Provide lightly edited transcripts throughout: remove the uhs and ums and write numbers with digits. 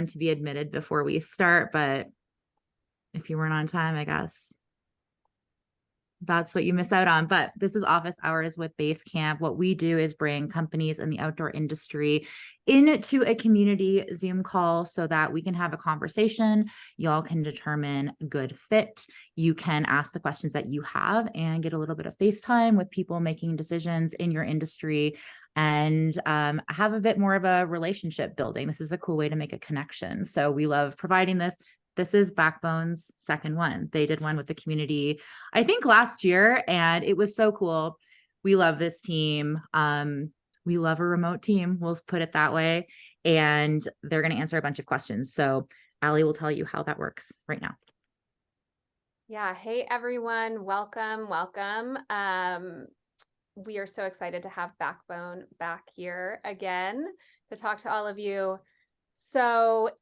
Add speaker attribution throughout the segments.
Speaker 1: to be admitted before we start, but if you weren't on time, I guess that's what you miss out on. But this is office hours with Basecamp. What we do is bring companies in the outdoor industry into a community Zoom call so that we can have a conversation. Y'all can determine good fit. You can ask the questions that you have and get a little bit of FaceTime with people making decisions in your industry and have a bit more of a relationship building. This is a cool way to make a connection. So we love providing this. This is Backbone's second one. They did one with the community, I think last year, and it was so cool. We love this team. We love a remote team. We'll put it that way. And they're going to answer a bunch of questions. So Allie will tell you how that works right now.
Speaker 2: Yeah. Hey, everyone. Welcome. Welcome. We are so excited to have Backbone back here again to talk to all of you. So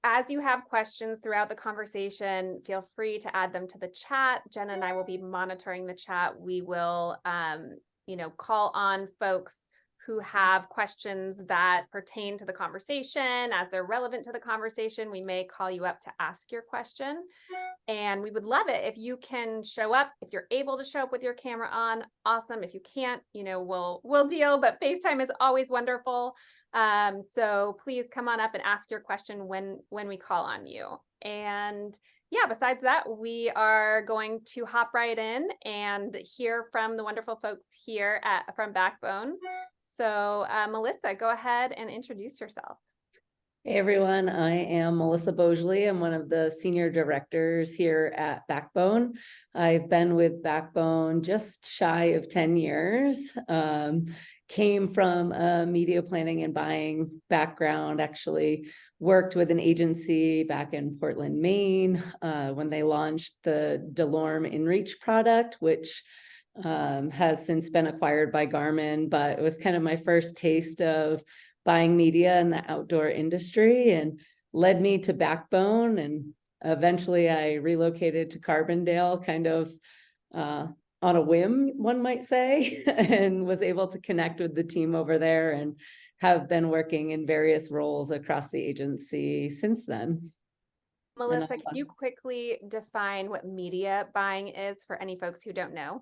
Speaker 2: as you have questions throughout the conversation, feel free to add them to the chat. Jenna and I will be monitoring the chat. We will, call on folks who have questions that pertain to the conversation. As they're relevant to the conversation, we may call you up to ask your question. And we would love it if you can show up. If you're able to show up with your camera on, awesome. If you can't, we'll deal, but FaceTime is always wonderful. So please come on up and ask your question when we call on you. And yeah, besides that, we are going to hop right in and hear from the wonderful folks here from Backbone. So Melissa, go ahead and introduce yourself.
Speaker 3: Hey everyone, I am Melissa Beaujolais. I'm one of the senior directors here at Backbone. I've been with Backbone just shy of 10 years. Came from a media planning and buying background, actually worked with an agency back in Portland, Maine, when they launched the DeLorme InReach product, which has since been acquired by Garmin, but it was kind of my first taste of buying media in the outdoor industry and led me to Backbone. And eventually I relocated to Carbondale kind of on a whim, one might say, and was able to connect with the team over there and have been working in various roles across the agency since then.
Speaker 2: Melissa, can you quickly define what media buying is for any folks who don't know?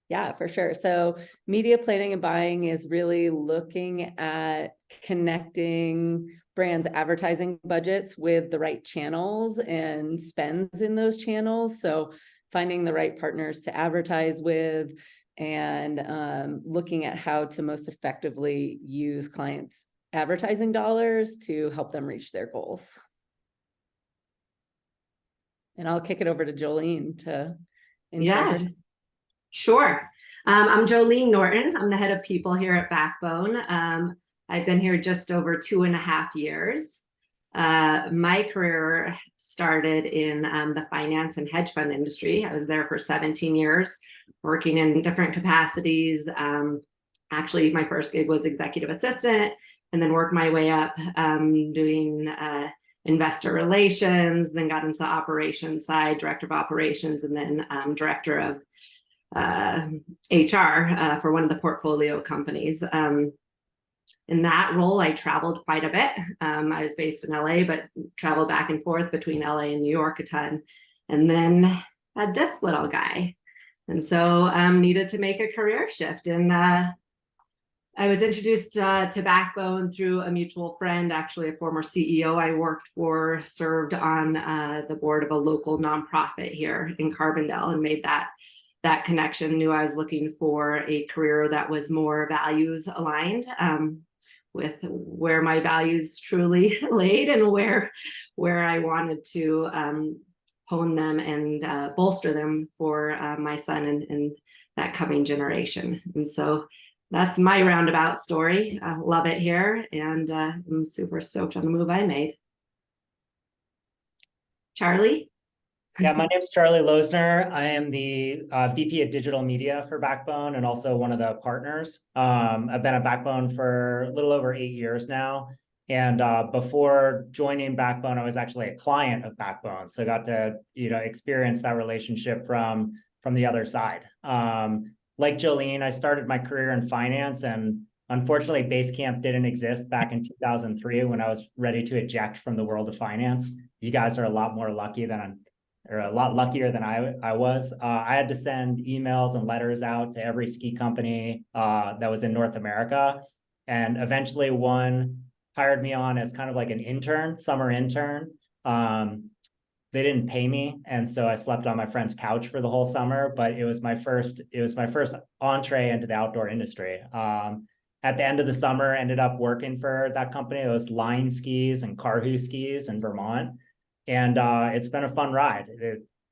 Speaker 3: Yeah, for sure. So media planning and buying is really looking at connecting brands' advertising budgets with the right channels and spends in those channels. So finding the right partners to advertise with and looking at how to most effectively use clients' advertising dollars to help them reach their goals. And I'll kick it over to Jolene to introduce.
Speaker 4: Yeah. Sure. I'm Jolene Norton. I'm the head of people here at Backbone. I've been here just over 2.5 years. My career started in the finance and hedge fund industry. I was there for 17 years, working in different capacities. Actually, my first gig was executive assistant, and then worked my way up doing investor relations, then got into the operations side, director of operations, and then director of HR for one of the portfolio companies. In that role, I traveled quite a bit. I was based in LA, but traveled back and forth between LA and New York a ton, and then had this little guy. And so needed to make a career shift. And I was introduced to Backbone through a mutual friend, actually a former CEO I worked for, served on the board of a local nonprofit here in Carbondale, and made that connection. Knew I was looking for a career that was more values aligned with where my values truly laid, and where I wanted to hone them and bolster them for my son and that coming generation. And so that's my roundabout story. I love it here, and I'm super stoked on the move I made. Charlie?
Speaker 5: Yeah, my name is Charlie Losner. I am the VP of Digital Media for Backbone and also one of the partners. I've been at Backbone for a little over 8 years now. And before joining Backbone, I was actually a client of Backbone. So I got to experience that relationship from the other side. Like Jolene, I started my career in finance and Unfortunately, Basecamp didn't exist back in 2003 when I was ready to eject from the world of finance. You guys are a lot more lucky than or a lot luckier than I was. I had to send emails and letters out to every ski company that was in North America. And eventually one hired me on as kind of like an intern, summer intern. They didn't pay me, and so I slept on my friend's couch for the whole summer, but it was my first entree into the outdoor industry. At the end of the summer, ended up working for that company. It was Line Skis and Karhu Skis in Vermont. And it's been a fun ride.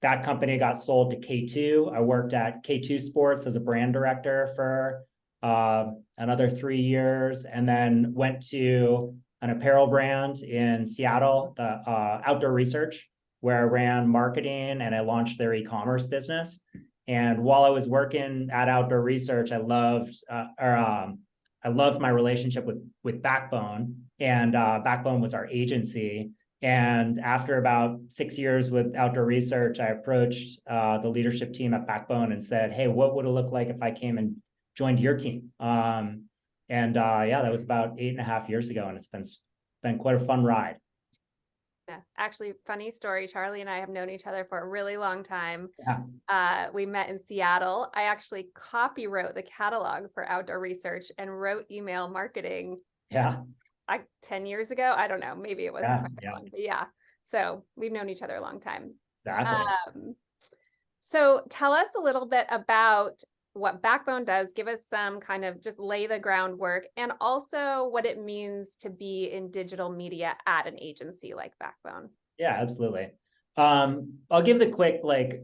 Speaker 5: That company got sold to K2. I worked at K2 Sports as a brand director for another 3 years, and then went to an apparel brand in Seattle, the Outdoor Research, where I ran marketing and I launched their e-commerce business. And while I was working at Outdoor Research, I loved my relationship with Backbone, and Backbone was our agency. And after about 6 years with Outdoor Research, I approached the leadership team at Backbone and said, "Hey, what would it look like if I came and joined your team?" Yeah, that was about 8.5 years ago, and it's been quite a fun ride.
Speaker 2: Yes, actually, funny story. Charlie and I have known each other for a really long time.
Speaker 5: Yeah.
Speaker 2: We met in Seattle. I actually copywrote the catalog for Outdoor Research and wrote email marketing.
Speaker 5: Yeah.
Speaker 2: Like 10 years ago. I don't know. Maybe it wasn't
Speaker 5: Yeah,
Speaker 2: quite
Speaker 5: yeah.
Speaker 2: long, but yeah. So we've known each other a long time.
Speaker 5: Exactly.
Speaker 2: So tell us a little bit about what Backbone does. Give us some kind of just lay the groundwork, and also what it means to be in digital media at an agency like Backbone.
Speaker 5: Yeah, absolutely. I'll give the quick, like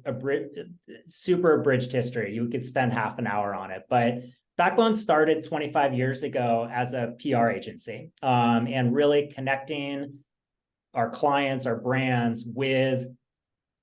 Speaker 5: super abridged history. You could spend half an hour on it, but Backbone started 25 years ago as a PR agency, and really connecting our clients, our brands with,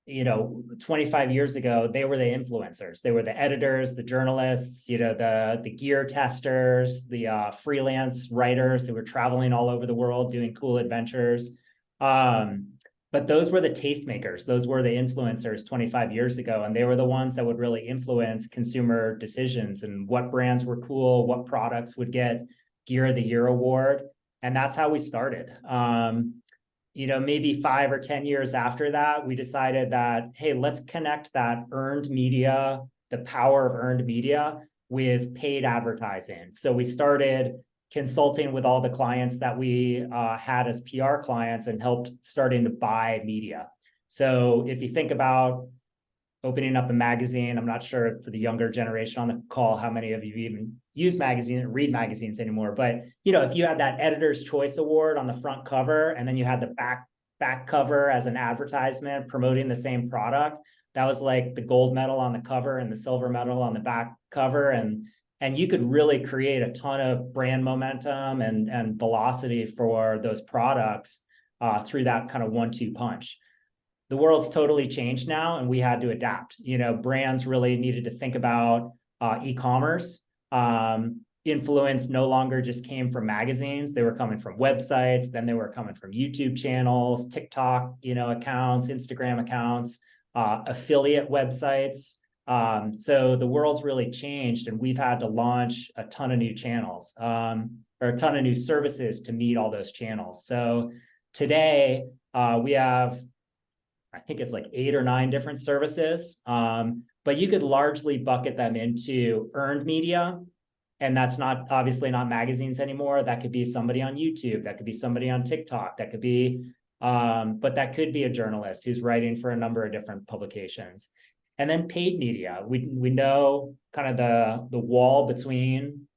Speaker 5: 25 years ago, they were the influencers. They were the editors, the journalists, the gear testers, the freelance writers that were traveling all over the world doing cool adventures. But those were the tastemakers. Those were the influencers 25 years ago. And they were the ones that would really influence consumer decisions and what brands were cool, what products would get Gear of the Year award. And that's how we started. Maybe 5 or 10 years after that, we decided that, hey, let's connect that earned media, the power of earned media, with paid advertising. So we started consulting with all the clients that we had as PR clients and helped starting to buy media. So if you think about opening up a magazine, I'm not sure for the younger generation on the call how many of you even use magazines and read magazines anymore, but if you had that Editor's Choice Award on the front cover and then you had the back cover as an advertisement promoting the same product, that was like the gold medal on the cover and the silver medal on the back cover. And you could really create a ton of brand momentum and velocity for those products through that kind of 1-2 punch. The world's totally changed now, and we had to adapt. Brands really needed to think about e-commerce. Influence no longer just came from magazines. They were coming from websites. Then they were coming from YouTube channels, TikTok, accounts, Instagram accounts, affiliate websites. So the world's really changed, and we've had to launch a ton of new channels or a ton of new services to meet all those channels. So today we have, I think it's like 8 or 9 different services, but you could largely bucket them into earned media. And that's obviously not magazines anymore. That could be somebody on YouTube. That could be somebody on TikTok. That could be, but that could be a journalist who's writing for a number of different publications. And then paid media. We know kind of the wall between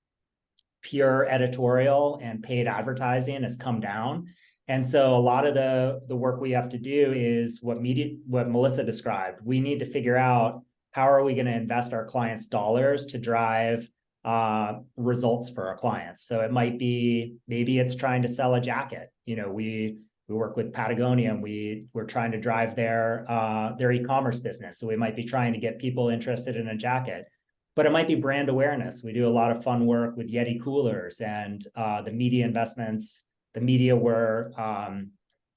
Speaker 5: pure editorial and paid advertising has come down. And so a lot of the work we have to do is what Melissa described. We need to figure out how are we going to invest our clients' dollars to drive results for our clients. So it might be, maybe it's trying to sell a jacket. We work with Patagonia, and we're trying to drive their e-commerce business. So we might be trying to get people interested in a jacket. But it might be brand awareness. We do a lot of fun work with Yeti coolers, and the media investments. The media we're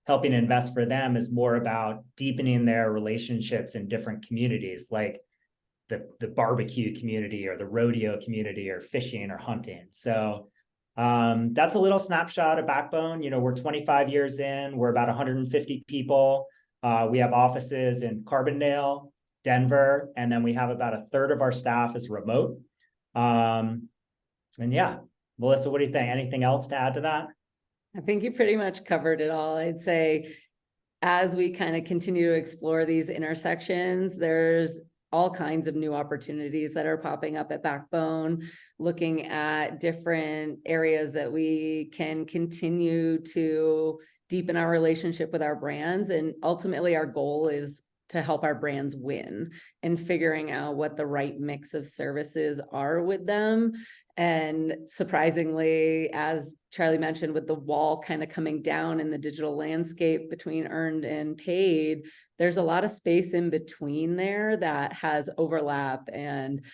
Speaker 5: helping invest for them is more about deepening their relationships in different communities, like the barbecue community or the rodeo community or fishing or hunting. So That's a little snapshot of Backbone. You know, we're 25 years in, we're about 150 people. We have offices in Carbondale, Denver, and then we have about a third of our staff is remote. And yeah, Melissa, what do you think? Anything else to add to that?
Speaker 3: I think you pretty much covered it all. I'd say as we kind of continue to explore these intersections, there's all kinds of new opportunities that are popping up at Backbone, looking at different areas that we can continue to deepen our relationship with our brands. And ultimately our goal is to help our brands win and figuring out what the right mix of services are with them. And surprisingly, as Charlie mentioned, with the wall kind of coming down in the digital landscape between earned and paid, there's a lot of space in between there that has overlap, and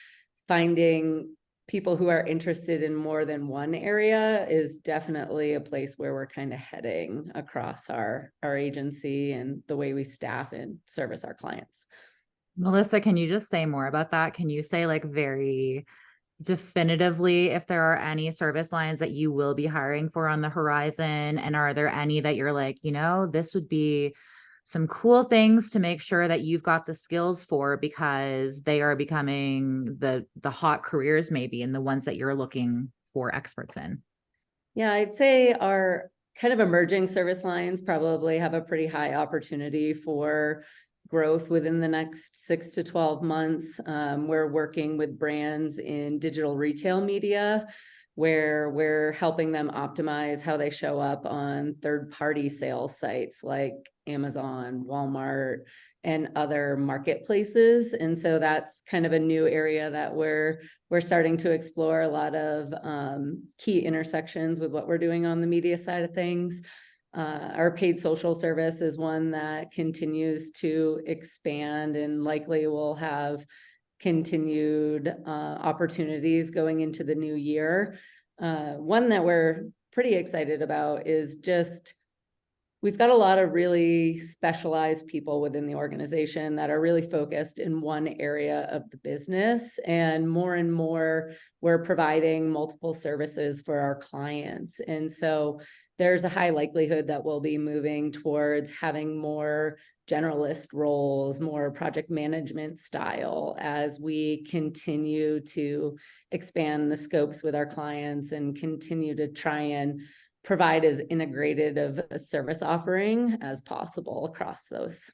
Speaker 3: finding people who are interested in more than one area is definitely a place where we're kind of heading across our agency and the way we staff and service our clients.
Speaker 1: Melissa, can you just say more about that? Can you say like very definitively if there are any service lines that you will be hiring for on the horizon? And are there any that you're like, you know, this would be some cool things to make sure that you've got the skills for, because they are becoming the hot careers maybe, and the ones that you're looking for experts in?
Speaker 3: Yeah, I'd say our kind of emerging service lines probably have a pretty high opportunity for growth within the next 6 to 12 months. We're working with brands in digital retail media, where we're helping them optimize how they show up on third-party sales sites like Amazon, Walmart, and other marketplaces. And so that's kind of a new area that we're starting to explore a lot of key intersections with what we're doing on the media side of things. Our paid social service is one that continues to expand and likely will have continued opportunities going into the new year. One that we're pretty excited about is just, we've got a lot of really specialized people within the organization that are really focused in one area of the business, and more we're providing multiple services for our clients. And so there's a high likelihood that we'll be moving towards having more generalist roles, more project management style, as we continue to expand the scopes with our clients and continue to try and provide as integrated of a service offering as possible across those.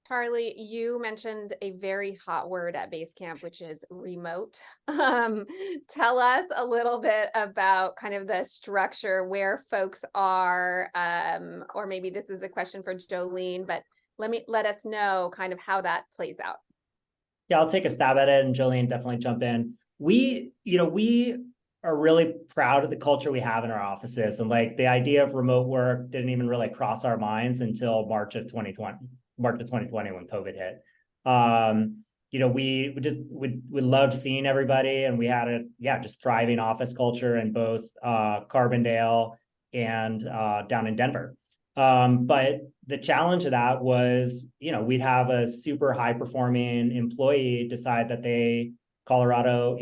Speaker 2: Charlie, you mentioned a very hot word at Basecamp, which is remote. Tell us a little bit about kind of the structure, where folks are, or maybe this is a question for Jolene, but let us know kind of how that plays out.
Speaker 5: Yeah, I'll take a stab at it, and Jolene, definitely jump in. We are really proud of the culture we have in our offices, and like the idea of remote work didn't even really cross our minds until March of 2020 when COVID hit. We loved seeing everybody, and we had a just thriving office culture in both Carbondale and down in Denver. But the challenge of that was, we'd have a super high performing employee decide that Colorado,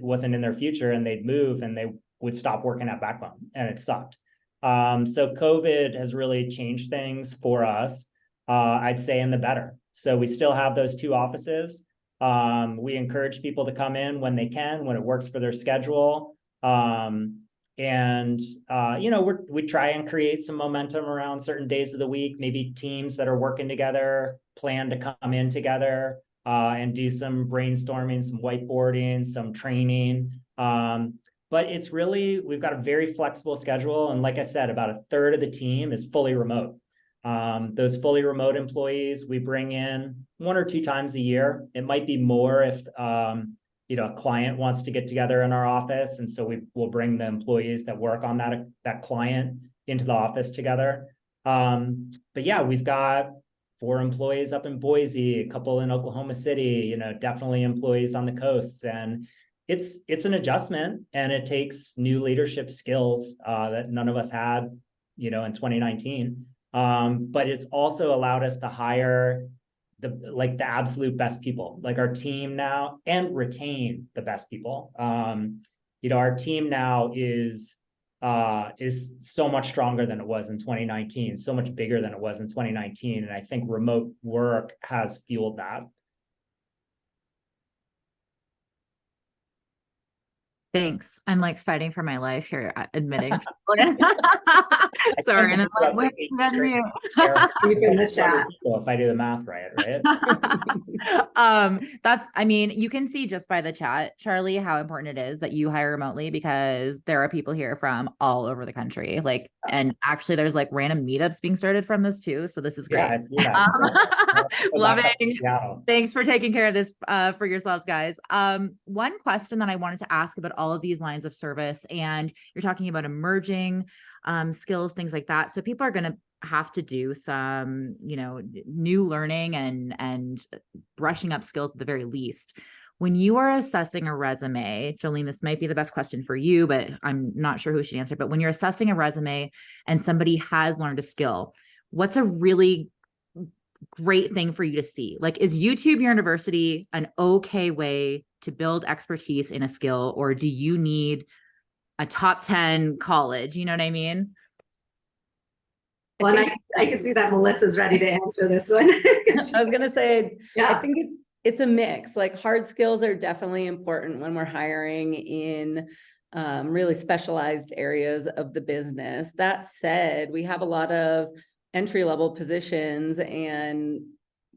Speaker 5: wasn't in their future, and they'd move and they would stop working at Backbone, and it sucked. So COVID has really changed things for us, I'd say in the better. So we still have those two offices. We encourage people to come in when they can, when it works for their schedule. We try and create some momentum around certain days of the week. Maybe teams that are working together plan to come in together and do some brainstorming, some whiteboarding, some training. But it's really, we've got a very flexible schedule. And like I said, about a third of the team is fully remote. Those fully remote employees, we bring in 1 or 2 times a year. It might be more if, a client wants to get together in our office. And so we will bring the employees that work on that client into the office together. But yeah, we've got 4 employees up in Boise, a couple in Oklahoma City, definitely employees on the coasts. And it's an adjustment, and it takes new leadership skills that none of us had, in 2019. But it's also allowed us to hire the absolute best people, like our team now, and retain the best people. Our team now is so much stronger than it was in 2019, so much bigger than it was in 2019. And I think remote work has fueled that.
Speaker 1: Thanks. I'm like fighting for my life here, admitting. Sorry. And I'm like, wait,
Speaker 4: In the chat.
Speaker 5: If I do the math right?
Speaker 1: I mean, you can see just by the chat, Charlie, how important it is that you hire remotely, because there are people here from all over the country. Like, and actually there's like random meetups being started from this too. So this is great.
Speaker 5: Yeah, I see that.
Speaker 1: Loving. Thanks for taking care of this for yourselves, guys. One question that I wanted to ask about all of these lines of service, and you're talking about emerging skills, things like that. So people are going to have to do some, new learning and brushing up skills at the very least. When you are assessing a resume, Jolene, this might be the best question for you, but I'm not sure who should answer. But when you're assessing a resume and somebody has learned a skill, what's a really great thing for you to see? Like, is YouTube University an okay way to build expertise in a skill, or do you need a top 10 college? You know what I mean?
Speaker 4: Well, I can see that Melissa's ready to answer this one.
Speaker 3: I was going to say,
Speaker 4: yeah.
Speaker 3: I think it's a mix. Like, hard skills are definitely important when we're hiring in really specialized areas of the business. That said, we have a lot of entry-level positions, and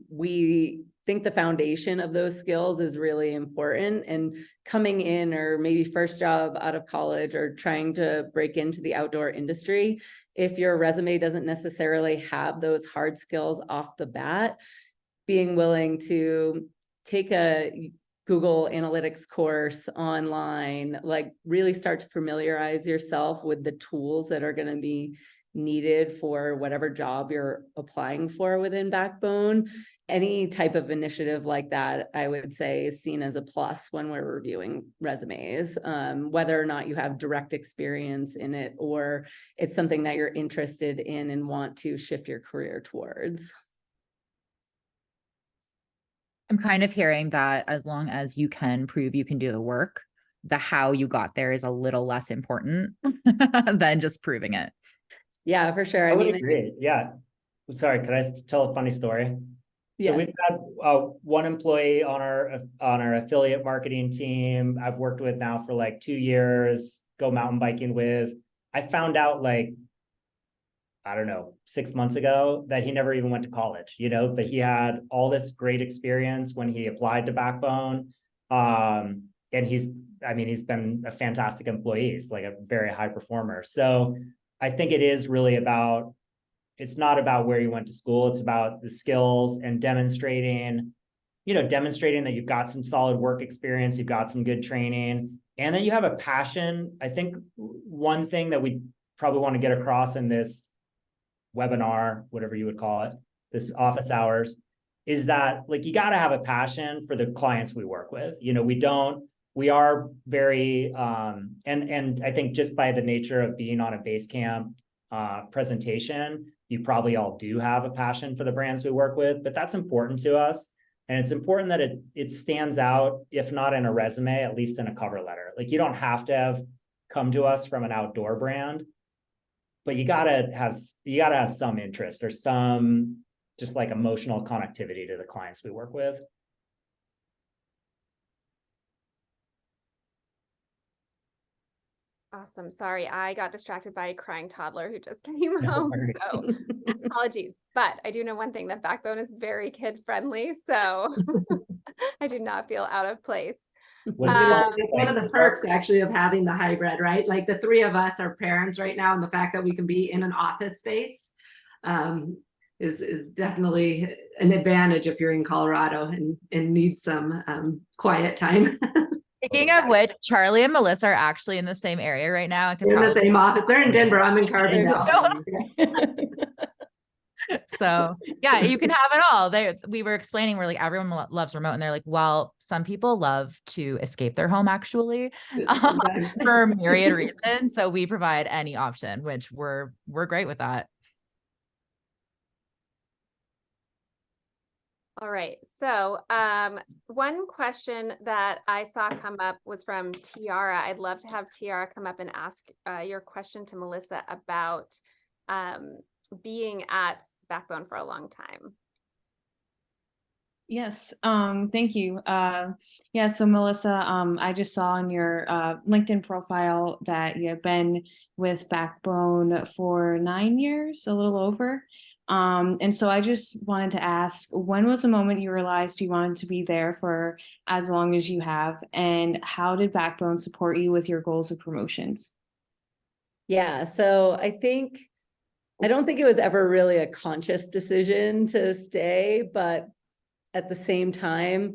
Speaker 3: we think the foundation of those skills is really important. And coming in, or maybe first job out of college, or trying to break into the outdoor industry, if your resume doesn't necessarily have those hard skills off the bat, being willing to take a Google Analytics course online, like really start to familiarize yourself with the tools that are going to be needed for whatever job you're applying for within Backbone. Any type of initiative like that, I would say, is seen as a plus when we're reviewing resumes, whether or not you have direct experience in it, or it's something that you're interested in and want to shift your career towards.
Speaker 1: I'm kind of hearing that as long as you can prove you can do the work, the how you got there is a little less important than just proving it.
Speaker 3: Yeah, for sure.
Speaker 5: I would agree. Yeah. Sorry, could I tell a funny story?
Speaker 3: Yes.
Speaker 5: So we've had one employee on our affiliate marketing team I've worked with now for like 2 years, go mountain biking with. I found out like, I don't know, 6 months ago that he never even went to college, but he had all this great experience when he applied to Backbone. And he's been a fantastic employee. He's like a very high performer. So I think it is really about, it's not about where you went to school. It's about the skills and demonstrating that you've got some solid work experience, you've got some good training, and then you have a passion. I think one thing that we probably want to get across in this webinar, whatever you would call it, this office hours, is that like, you got to have a passion for the clients we work with. We are very, and I think just by the nature of being on a Basecamp presentation, you probably all do have a passion for the brands we work with, but that's important to us. And it's important that it stands out, if not in a resume, at least in a cover letter. Like, you don't have to have come to us from an outdoor brand, but you gotta have some interest or some just like emotional connectivity to the clients we work with.
Speaker 2: Awesome. Sorry, I got distracted by a crying toddler who just came home. So apologies. But I do know one thing, that Backbone is very kid friendly. So I do not feel out of place.
Speaker 4: It's one of the perks actually of having the hybrid, right? Like, the three of us are parents right now, and the fact that we can be in an office space is definitely an advantage if you're in Colorado and need some quiet time.
Speaker 1: Speaking of which, Charlie and Melissa are actually in the same area right now.
Speaker 4: In the same office. They're in Denver. I'm in Carbondale.
Speaker 1: So yeah, you can have it all. We were explaining, we're like, everyone loves remote, and they're like, well, some people love to escape their home actually, for myriad reasons. So we provide any option, which we're great with that.
Speaker 2: All right. So one question that I saw come up was from Tiara. I'd love to have Tiara come up and ask your question to Melissa about being at Backbone for a long time.
Speaker 6: Yes, thank you. Yeah, so Melissa, I just saw on your LinkedIn profile that you have been with Backbone for 9 years, a little over. And so I just wanted to ask, when was the moment you realized you wanted to be there for as long as you have, and how did Backbone support you with your goals of promotions?
Speaker 3: Yeah, so I don't think it was ever really a conscious decision to stay, but at the same time,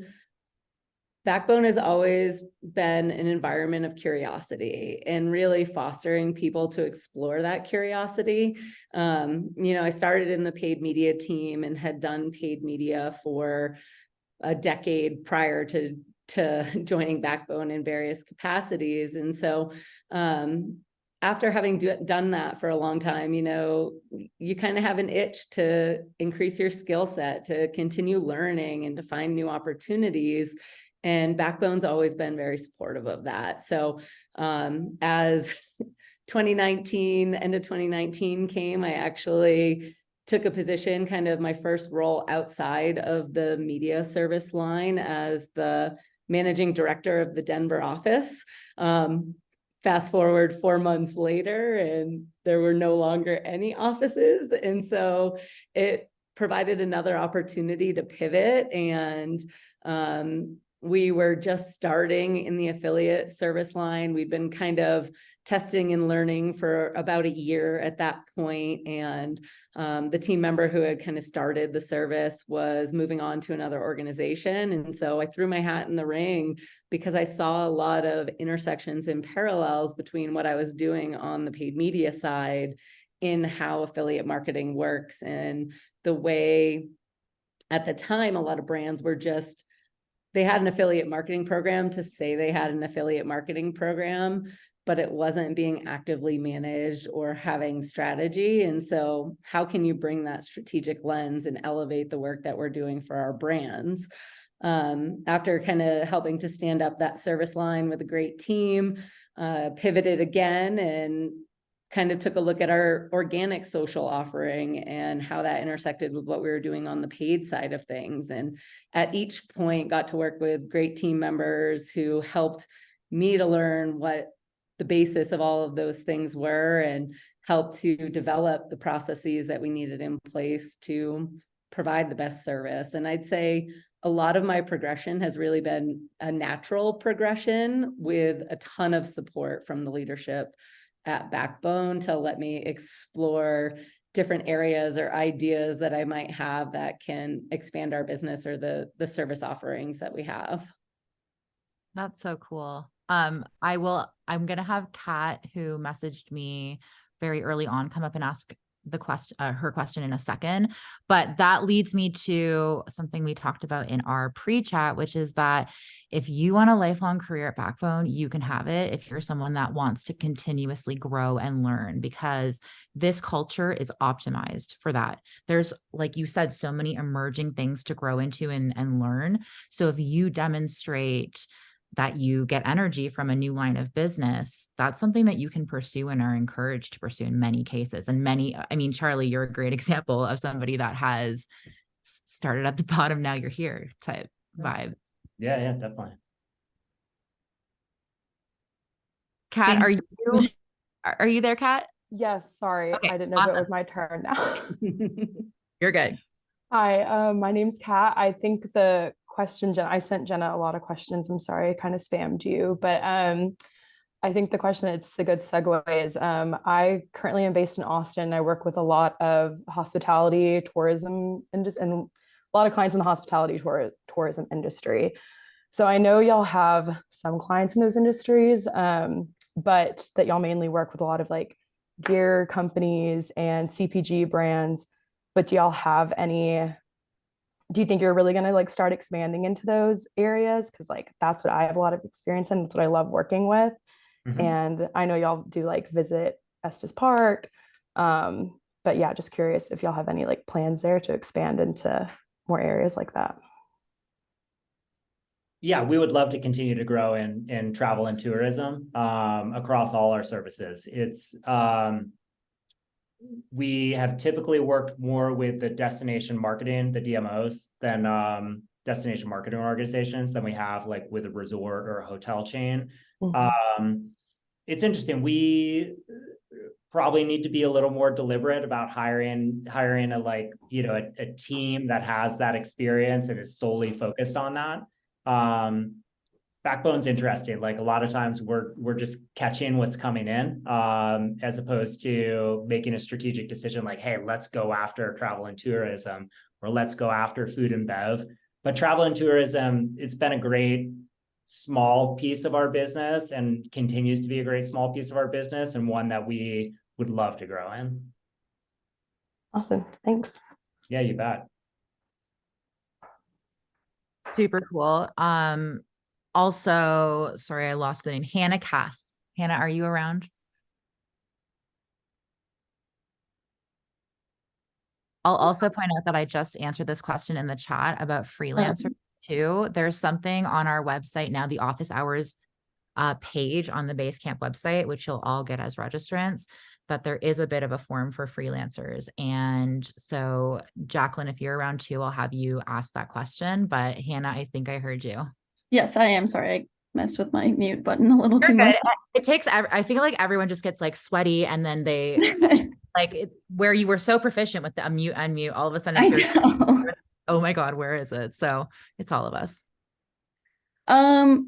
Speaker 3: Backbone has always been an environment of curiosity and really fostering people to explore that curiosity. I started in the paid media team and had done paid media for a decade prior to joining Backbone in various capacities. And so after having done that for a long time, you kind of have an itch to increase your skill set, to continue learning and to find new opportunities. And Backbone's always been very supportive of that. So as 2019, end of 2019 came, I actually took a position, kind of my first role outside of the media service line as the managing director of the Denver office. Fast forward 4 months later, and there were no longer any offices. And so it provided another opportunity to pivot. And we were just starting in the affiliate service line. We'd been kind of testing and learning for about a year at that point. And the team member who had kind of started the service was moving on to another organization. And so I threw my hat in the ring because I saw a lot of intersections and parallels between what I was doing on the paid media side in how affiliate marketing works, and the way at the time a lot of brands were just, they had an affiliate marketing program to say they had an affiliate marketing program, but it wasn't being actively managed or having strategy. And so how can you bring that strategic lens and elevate the work that we're doing for our brands? After kind of helping to stand up that service line with a great team, pivoted again and kind of took a look at our organic social offering and how that intersected with what we were doing on the paid side of things. And at each point got to work with great team members who helped me to learn what the basis of all of those things were, and helped to develop the processes that we needed in place to provide the best service. And I'd say a lot of my progression has really been a natural progression with a ton of support from the leadership at Backbone to let me explore different areas or ideas that I might have that can expand our business or the service offerings that we have.
Speaker 1: That's so cool. I'm gonna have Kat, who messaged me very early on, come up and ask her question in a second. But that leads me to something we talked about in our pre-chat, which is that if you want a lifelong career at Backbone, you can have it if you're someone that wants to continuously grow and learn, because this culture is optimized for that. There's, like you said, so many emerging things to grow into and learn. So if you demonstrate that you get energy from a new line of business, that's something that you can pursue and are encouraged to pursue in many cases. And Charlie, you're a great example of somebody that has started at the bottom, now you're here type vibe.
Speaker 5: Yeah, definitely.
Speaker 1: Kat, are you there, Kat?
Speaker 7: Yes, sorry.
Speaker 1: Okay,
Speaker 7: I didn't know if it was my turn now.
Speaker 1: You're good.
Speaker 7: Hi, my name's Kat. I think the question, I sent Jenna a lot of questions. I'm sorry, I kind of spammed you, but I think the question, it's a good segue, is I currently am based in Austin. I work with a lot of hospitality, tourism, and a lot of clients in the hospitality tourism industry. So I know y'all have some clients in those industries, but that y'all mainly work with a lot of like gear companies and CPG brands. But do y'all have do you think you're really going to like start expanding into those areas? Because like that's what I have a lot of experience in. That's what I love working with.
Speaker 5: Mm-hmm.
Speaker 7: And I know y'all do like visit Estes Park. But yeah, just curious if y'all have any like plans there to expand into more areas like that?
Speaker 5: Yeah, we would love to continue to grow in travel and tourism across all our services. It's we have typically worked more with the destination marketing, the DMOs, than destination marketing organizations than we have like with a resort or a hotel chain. It's interesting. We probably need to be a little more deliberate about hiring a like, you know, a team that has that experience and is solely focused on that. Backbone's interesting. Like a lot of times we're just catching what's coming in, as opposed to making a strategic decision like, hey, let's go after travel and tourism, or let's go after food and bev. But travel and tourism, it's been a great small piece of our business and continues to be a great small piece of our business, and one that we would love to grow in.
Speaker 7: Awesome. Thanks.
Speaker 5: Yeah, you bet.
Speaker 1: Super cool. Also, sorry, I lost the name. Hannah Cass. Hannah, are you around? I'll also point out that I just answered this question in the chat about freelancers too. There's something on our website now, the office hours page on the Basecamp website, which you'll all get as registrants, that there is a bit of a form for freelancers. And so Jacqueline, if you're around too, I'll have you ask that question. But Hannah, I think I heard you.
Speaker 8: Yes, I am. Sorry, I messed with my mute button a little
Speaker 1: You're
Speaker 8: too much.
Speaker 1: good. It takes, I feel like everyone just gets like sweaty and then they like where you were so proficient with the unmute, all of a sudden it's your, oh my God, where is it? So it's all of us.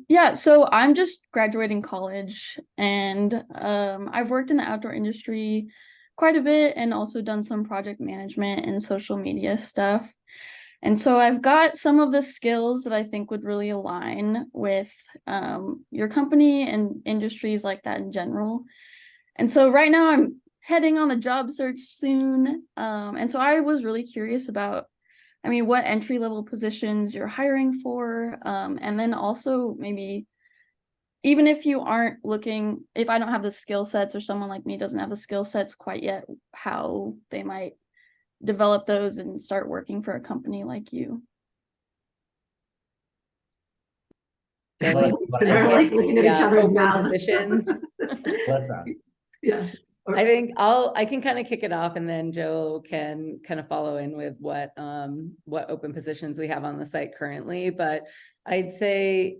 Speaker 8: Yeah, so I'm just graduating college, and I've worked in the outdoor industry quite a bit and also done some project management and social media stuff. And so I've got some of the skills that I think would really align with your company and industries like that in general. And so right now I'm heading on the job search soon. And so I was really curious about, I mean, what entry-level positions you're hiring for, and then also maybe even if you aren't looking, if I don't have the skill sets or someone like me doesn't have the skill sets quite yet, how they might develop those and start working for a company like you.
Speaker 4: They're like looking at each other's
Speaker 3: open
Speaker 4: mouths.
Speaker 3: positions.
Speaker 5: Listen.
Speaker 4: Yeah.
Speaker 3: I think I can kind of kick it off, and then Joe can kind of follow in with what open positions we have on the site currently. But I'd say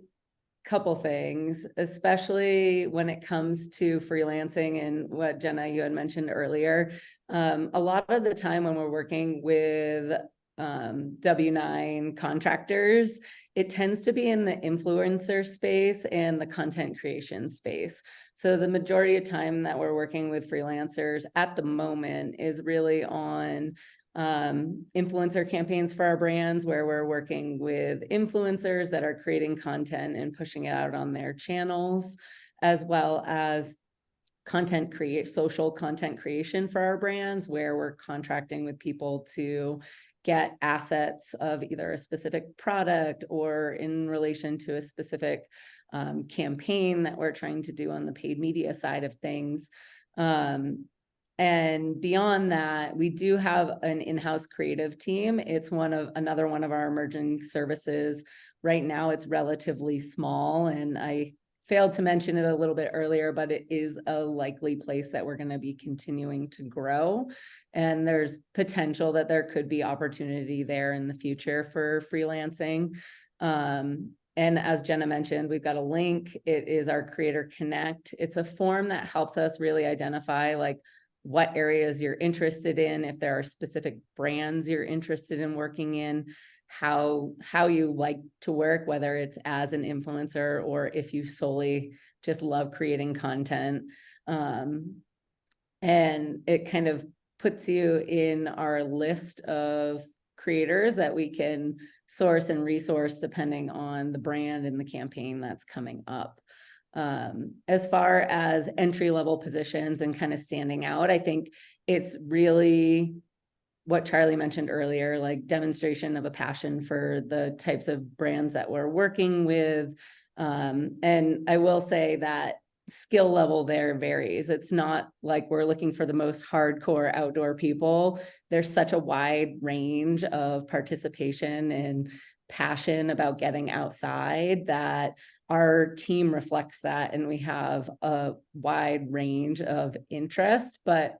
Speaker 3: a couple things, especially when it comes to freelancing and what Jenna, you had mentioned earlier. A lot of the time when we're working with W-9 contractors, it tends to be in the influencer space and the content creation space. So the majority of time that we're working with freelancers at the moment is really on influencer campaigns for our brands, where we're working with influencers that are creating content and pushing it out on their channels, as well as social content creation for our brands, where we're contracting with people to get assets of either a specific product or in relation to a specific campaign that we're trying to do on the paid media side of things. And beyond that, we do have an in-house creative team. It's another one of our emerging services. Right now, it's relatively small, and I failed to mention it a little bit earlier, but it is a likely place that we're going to be continuing to grow. And there's potential that there could be opportunity there in the future for freelancing. And as Jenna mentioned, we've got a link. It is our Creator Connect. It's a form that helps us really identify like what areas you're interested in, if there are specific brands you're interested in working in, how you like to work, whether it's as an influencer or if you solely just love creating content. And it kind of puts you in our list of creators that we can source and resource depending on the brand and the campaign that's coming up. As far as entry-level positions and kind of standing out, I think it's really what Charlie mentioned earlier, like demonstration of a passion for the types of brands that we're working with. And I will say that skill level there varies. It's not like we're looking for the most hardcore outdoor people. There's such a wide range of participation and passion about getting outside that our team reflects that, and we have a wide range of interest, but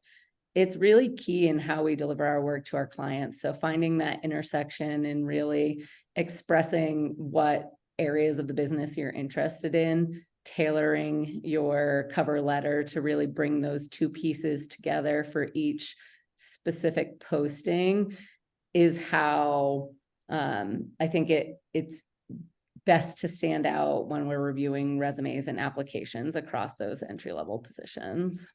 Speaker 3: it's really key in how we deliver our work to our clients. So finding that intersection and really expressing what areas of the business you're interested in, tailoring your cover letter to really bring those two pieces together for each specific posting is how I think it's best to stand out when we're reviewing resumes and applications across those entry-level positions.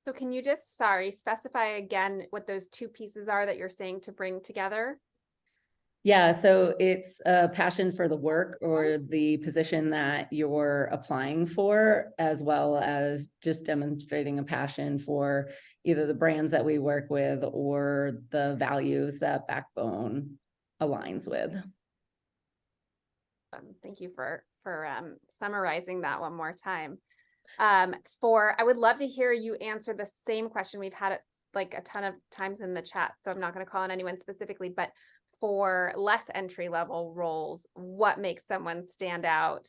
Speaker 2: So can you just, specify again what those two pieces are that you're saying to bring together?
Speaker 3: Yeah, so it's a passion for the work or the position that you're applying for, as well as just demonstrating a passion for either the brands that we work with or the values that Backbone aligns with.
Speaker 2: Thank you for summarizing that one more time. I would love to hear you answer the same question. We've had it like a ton of times in the chat, so I'm not going to call on anyone specifically, but for less entry level roles, what makes someone stand out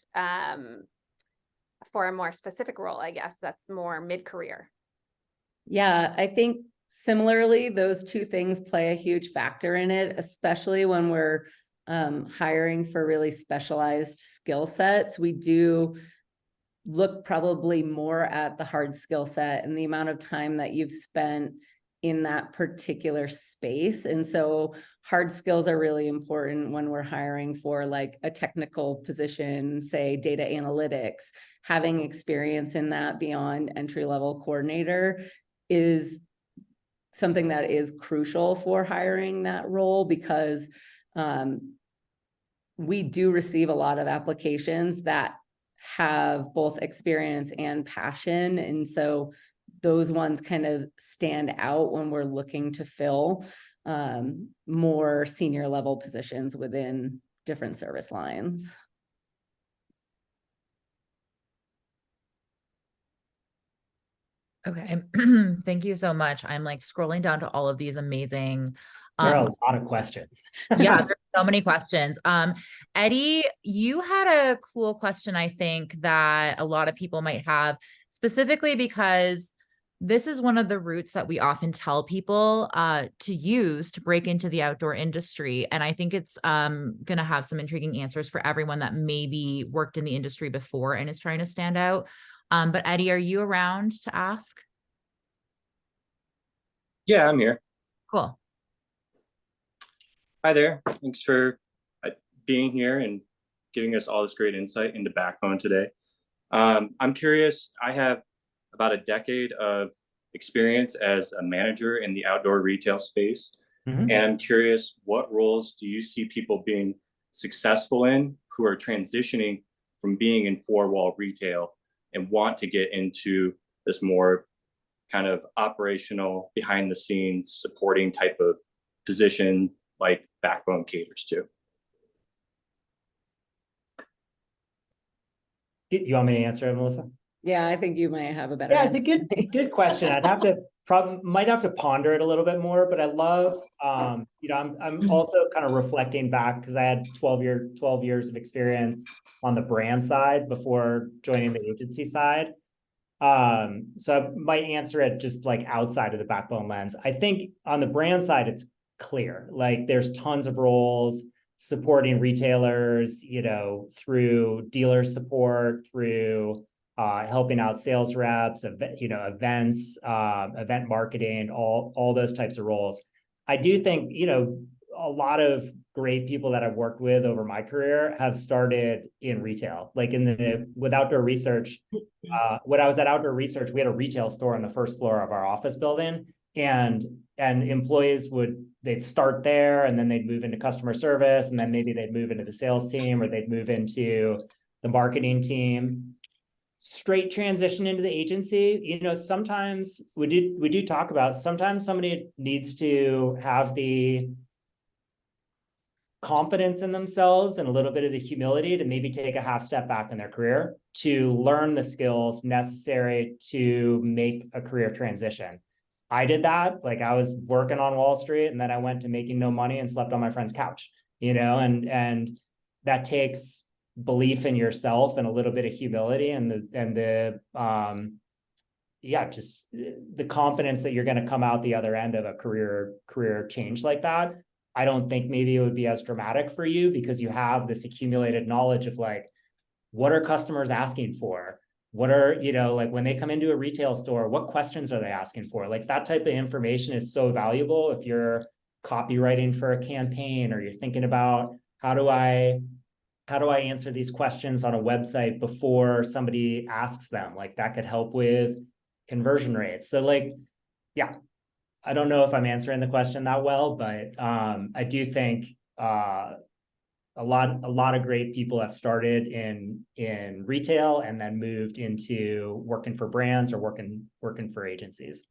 Speaker 2: for a more specific role, I guess, that's more mid-career?
Speaker 3: Yeah, I think similarly, those two things play a huge factor in it, especially when we're hiring for really specialized skill sets. We do look probably more at the hard skill set and the amount of time that you've spent in that particular space. And so hard skills are really important when we're hiring for like a technical position, say data analytics. Having experience in that beyond entry-level coordinator is something that is crucial for hiring that role, because we do receive a lot of applications that have both experience and passion. And so those ones kind of stand out when we're looking to fill more senior level positions within different service lines.
Speaker 1: Okay. Thank you so much. I'm like scrolling down to all of these amazing.
Speaker 5: There are a lot of questions.
Speaker 1: Yeah, there's so many questions. Eddie, you had a cool question, I think, that a lot of people might have, specifically because this is one of the routes that we often tell people to use to break into the outdoor industry. And I think it's going to have some intriguing answers for everyone that maybe worked in the industry before and is trying to stand out. But Eddie, are you around to ask?
Speaker 9: Yeah, I'm here.
Speaker 1: Cool.
Speaker 9: Hi there. Thanks for being here and giving us all this great insight into Backbone today. I'm curious, I have about a decade of experience as a manager in the outdoor retail space.
Speaker 5: Mhm.
Speaker 9: And I'm curious, what roles do you see people being successful in who are transitioning from being in four-wall retail and want to get into this more kind of operational, behind the scenes, supporting type of position like Backbone caters to?
Speaker 5: You want me to answer it, Melissa?
Speaker 3: Yeah, I think you might have a better
Speaker 5: Yeah, it's a
Speaker 3: answer.
Speaker 5: good question. I'd have to might have to ponder it a little bit more, but I love, I'm also kind of reflecting back because I had 12 years of experience on the brand side before joining the agency side. So I might answer it just like outside of the Backbone lens. I think on the brand side, it's clear, like there's tons of roles supporting retailers, through dealer support, through helping out sales reps, events, event marketing, all those types of roles. I do think, a lot of great people that I've worked with over my career have started in retail, like with outdoor research. When I was at outdoor research, we had a retail store on the first floor of our office building, and employees they'd start there, and then they'd move into customer service, and then maybe they'd move into the sales team, or they'd move into the marketing team. Straight transition into the agency. Sometimes we do talk about, sometimes somebody needs to have the confidence in themselves and a little bit of the humility to maybe take a half step back in their career to learn the skills necessary to make a career transition. I did that. Like, I was working on Wall Street and then I went to making no money and slept on my friend's couch, and that takes belief in yourself and a little bit of humility just the confidence that you're going to come out the other end of a career change like that. I don't think maybe it would be as dramatic for you because you have this accumulated knowledge of like, what are customers asking for? What are, like when they come into a retail store, what questions are they asking for? Like, that type of information is so valuable if you're copywriting for a campaign, or you're thinking about how do I answer these questions on a website before somebody asks them? Like, that could help with conversion rates. So like, yeah, I don't know if I'm answering the question that well, but I do think a lot of great people have started in retail and then moved into working for brands or working for agencies.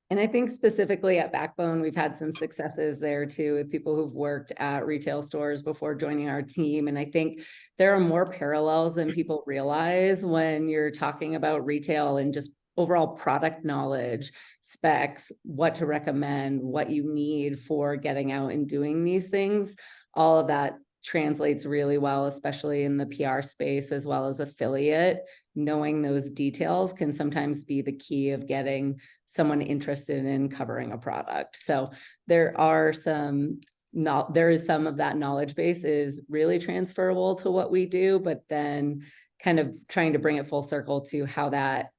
Speaker 3: And I think specifically at Backbone, we've had some successes there too, with people who've worked at retail stores before joining our team. And I think there are more parallels than people realize when you're talking about retail and just overall product knowledge, specs, what to recommend, what you need for getting out and doing these things. All of that translates really well, especially in the PR space as well as affiliate. Knowing those details can sometimes be the key of getting someone interested in covering a product. So there is some of that knowledge base is really transferable to what we do, but then kind of trying to bring it full circle to how that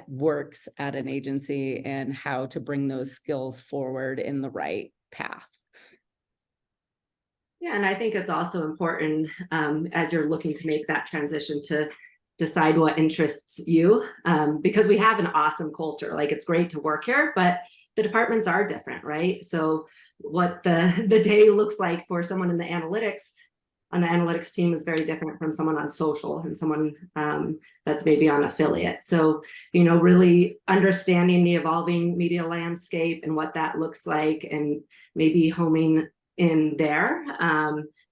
Speaker 3: works at an agency and how to bring those skills forward in the right path.
Speaker 4: Yeah, and I think it's also important as you're looking to make that transition to decide what interests you, because we have an awesome culture. Like, it's great to work here, but the departments are different, right? So what the day looks like for someone in the analytics on the analytics team is very different from someone on social and someone that's maybe on affiliate. So, really understanding the evolving media landscape and what that looks like, and maybe homing in there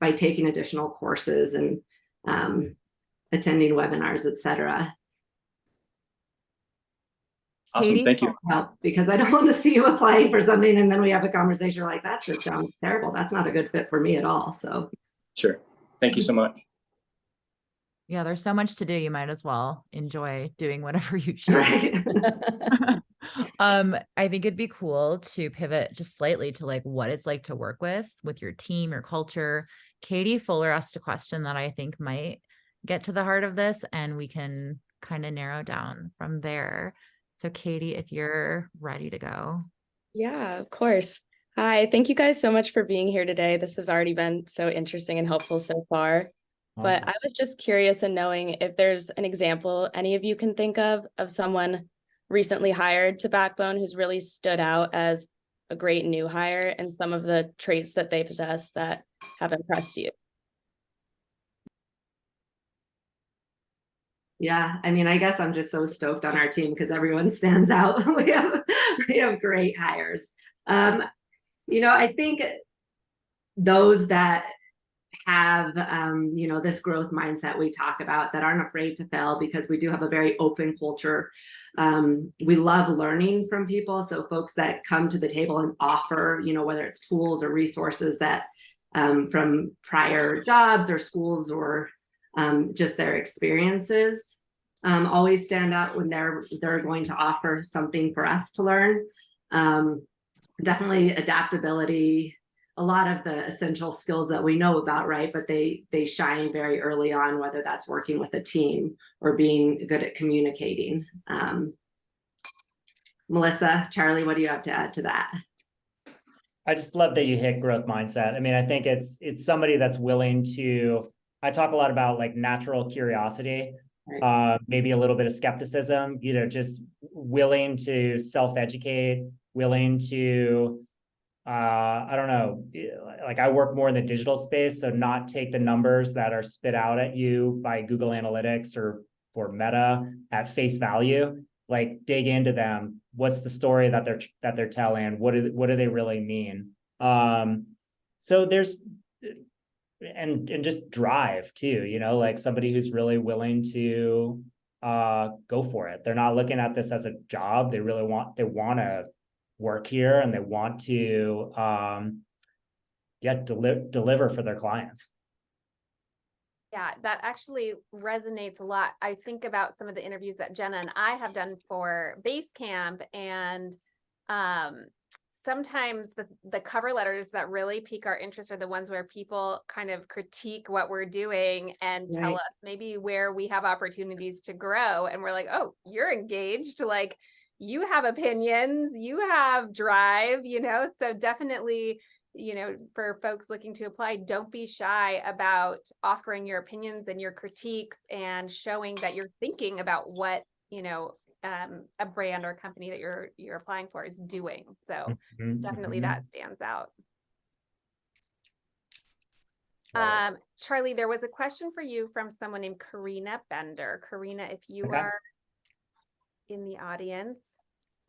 Speaker 4: by taking additional courses and attending webinars, etc.
Speaker 9: Awesome,
Speaker 1: Katie?
Speaker 9: thank you.
Speaker 4: Because I don't want to see you applying for something and then we have a conversation like, that just sounds terrible. That's not a good fit for me at all. So
Speaker 9: Sure, thank you so much.
Speaker 1: Yeah, there's so much to do. You might as well enjoy doing whatever you choose.
Speaker 4: right.
Speaker 1: I think it'd be cool to pivot just slightly to like what it's like to work with your team, your culture. Katie Fuller asked a question that I think might get to the heart of this, and we can kind of narrow down from there. So Katie, if you're ready to go.
Speaker 10: Yeah, of course. Hi, thank you guys so much for being here today. This has already been so interesting and helpful so far. But
Speaker 5: Awesome.
Speaker 10: I was just curious in knowing if there's an example any of you can think of someone recently hired to Backbone who's really stood out as a great new hire and some of the traits that they possess that have impressed you.
Speaker 4: Yeah, I mean, I guess I'm just so stoked on our team because everyone stands out. we have great hires. I think those that have this growth mindset we talk about, that aren't afraid to fail, because we do have a very open culture. We love learning from people. So folks that come to the table and offer, whether it's tools or resources that from prior jobs or schools or just their experiences, always stand out when they're going to offer something for us to learn. Definitely adaptability, a lot of the essential skills that we know about, right? But they shine very early on, whether that's working with a team or being good at communicating. Melissa, Charlie, what do you have to add to that?
Speaker 5: I just love that you hit growth mindset. I mean, I think it's somebody that's willing to, I talk a lot about like natural curiosity,
Speaker 4: Right.
Speaker 5: maybe a little bit of skepticism, just willing to self-educate, willing to, I don't know, like I work more in the digital space, so not take the numbers that are spit out at you by Google Analytics or Meta at face value. Like dig into them. What's the story that they're telling? What do they really mean? So there's, and just drive too, you know, like somebody who's really willing to go for it. They're not looking at this as a job. They want to work here, and they want to deliver for their clients.
Speaker 2: Yeah, that actually resonates a lot. I think about some of the interviews that Jenna and I have done for Basecamp, and sometimes the cover letters that really pique our interest are the ones where people kind of critique what we're doing and tell us maybe where we have opportunities to grow. And we're like, oh, you're engaged. Like, you have opinions, you have drive, you know, so definitely, you know, for folks looking to apply, don't be shy about offering your opinions and your critiques and showing that you're thinking about what, you know, a brand or company that you're applying for is doing. So definitely that stands out. Charlie, there was a question for you from someone named Karina Bender. Karina, if you are in the audience.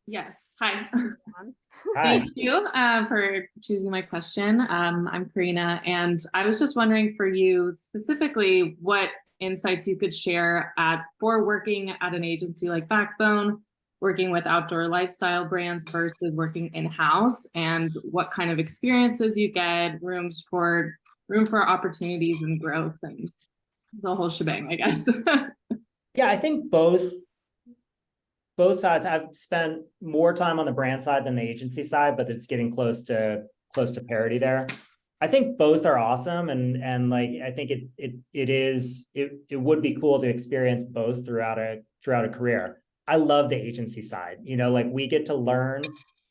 Speaker 11: Yes. Hi.
Speaker 5: Hi.
Speaker 11: Thank you for choosing my question. I'm Karina, and I was just wondering for you specifically what insights you could share for working at an agency like Backbone, working with outdoor lifestyle brands versus working in-house, and what kind of experiences you get, room for opportunities and growth, and the whole shebang, I guess.
Speaker 5: Yeah, I think both sides. I've spent more time on the brand side than the agency side, but it's getting close to parity there. I think both are awesome, and like I think it would be cool to experience both throughout a career. I love the agency side. You know, like we get to learn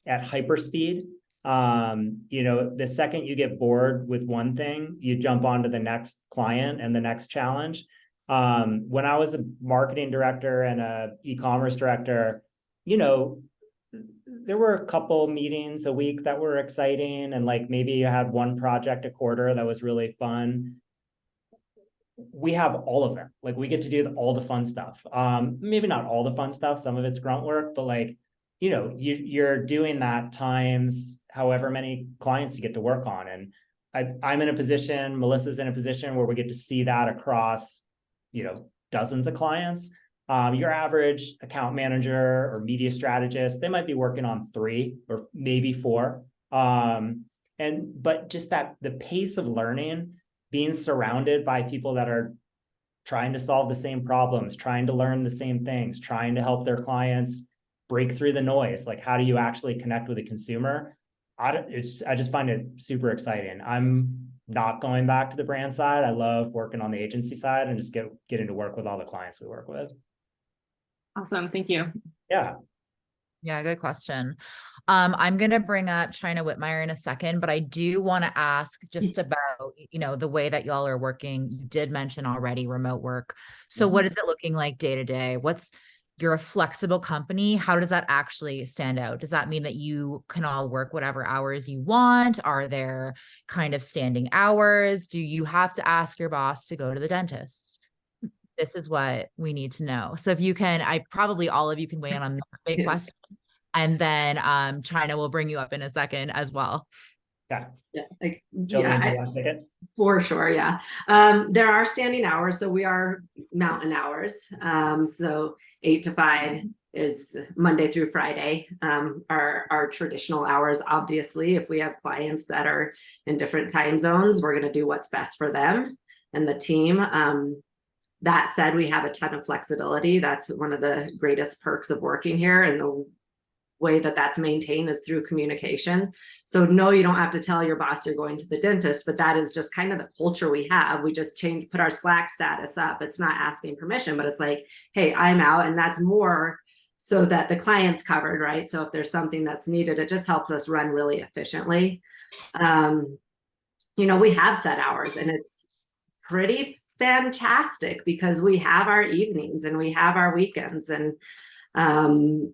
Speaker 5: at hyperspeed. You know, the second you get bored with one thing, you jump onto the next client and the next challenge. When I was a marketing director and a e-commerce director, you know, there were a couple meetings a week that were exciting, and like maybe you had one project a quarter that was really fun. We have all of them. Like we get to do all the fun stuff. Maybe not all the fun stuff. Some of it's grunt work, but like, you know, you're doing that times however many clients you get to work on. And I'm in a position, Melissa's in a position where we get to see that across, you know, dozens of clients. Your average account manager or media strategist, they might be working on 3 or maybe 4. But just that the pace of learning, being surrounded by people that are trying to solve the same problems, trying to learn the same things, trying to help their clients break through the noise. Like, how do you actually connect with a consumer? I just find it super exciting. I'm not going back to the brand side. I love working on the agency side and just getting to work with all the clients we work with.
Speaker 11: Awesome. Thank you.
Speaker 5: Yeah.
Speaker 1: Yeah, good question. I'm going to bring up China Whitmire in a second, but I do want to ask just about, you know, the way that y'all are working. You did mention already remote work. So what is it looking like day to day? You're a flexible company. How does that actually stand out? Does that mean that you can all work whatever hours you want? Are there kind of standing hours? Do you have to ask your boss to go to the dentist? This is what we need to know. So if you can, probably all of you can weigh in on that big question. And then China will bring you up in a second as well.
Speaker 5: Yeah.
Speaker 4: Like,
Speaker 5: Jillian,
Speaker 4: for sure. Yeah. There are standing hours. So we are mountain hours. So 8 to 5 is Monday through Friday. Our traditional hours, obviously, if we have clients that are in different time zones, we're going to do what's best for them and the team. That said, we have a ton of flexibility. That's one of the greatest perks of working here, and the way that that's maintained is through communication. So no, you don't have to tell your boss you're going to the dentist, but that is just kind of the culture we have. We just put our Slack status up. It's not asking permission, but it's like, hey, I'm out. And that's more so that the client's covered, right? So if there's something that's needed, it just helps us run really efficiently. You know, we have set hours, and it's pretty fantastic because we have our evenings and we have our weekends, and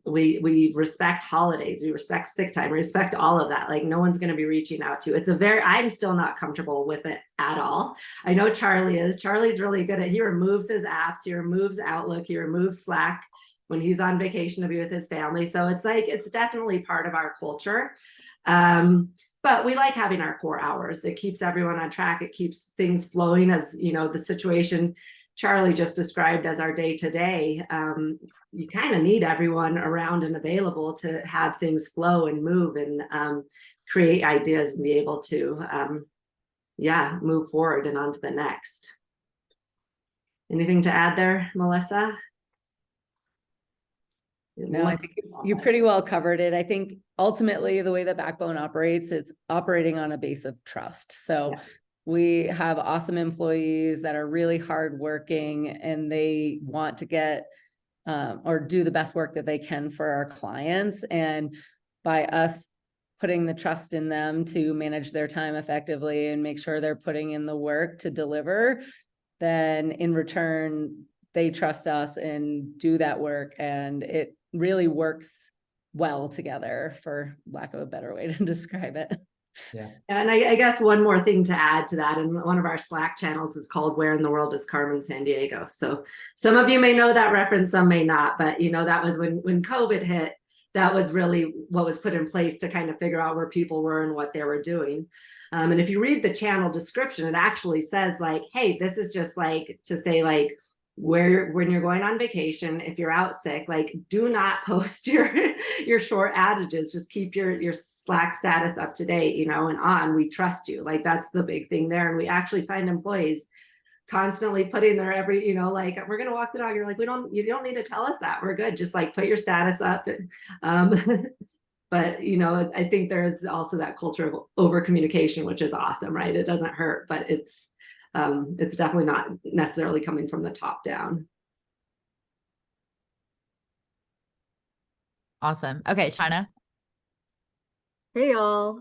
Speaker 4: we respect holidays, we respect sick time, we respect all of that. Like, no one's going to be reaching out to. I'm still not comfortable with it at all. I know Charlie is. Charlie's really good he removes his apps, he removes Outlook, he removes Slack when he's on vacation to be with his family. So it's like, it's definitely part of our culture. But we like having our core hours. It keeps everyone on track. It keeps things flowing, as you know, the situation Charlie just described as our day-to-day. You kind of need everyone around and available to have things flow and move and create ideas and be able to move forward and on to the next. Anything to add there, Melissa?
Speaker 3: No, I think you pretty well covered it. I think ultimately the way that Backbone operates, it's operating on a base of trust. So we have awesome employees that are really hardworking and they want to get or do the best work that they can for our clients. And by us putting the trust in them to manage their time effectively and make sure they're putting in the work to deliver, then in return, they trust us and do that work. And it really works well together, for lack of a better way to describe it.
Speaker 5: Yeah.
Speaker 4: And I guess one more thing to add to that, and one of our Slack channels is called Where in the World is Carmen Sandiego? So some of you may know that reference, some may not, but you know, that was when COVID hit, that was really what was put in place to kind of figure out where people were and what they were doing. And if you read the channel description, it actually says like, hey, this is just like to say like, when you're going on vacation, if you're out sick, like do not post your short adages, just keep your Slack status up to date, you know, and on. We trust you. Like that's the big thing there. And we actually find employees constantly putting their every, you know, like we're gonna walk the dog. You're like, you don't need to tell us that. We're good. Just like put your status up. But you know, I think there's also that culture of over communication, which is awesome, right? It doesn't hurt, but it's definitely not necessarily coming from the top down.
Speaker 1: Awesome. Okay, China.
Speaker 12: Hey y'all.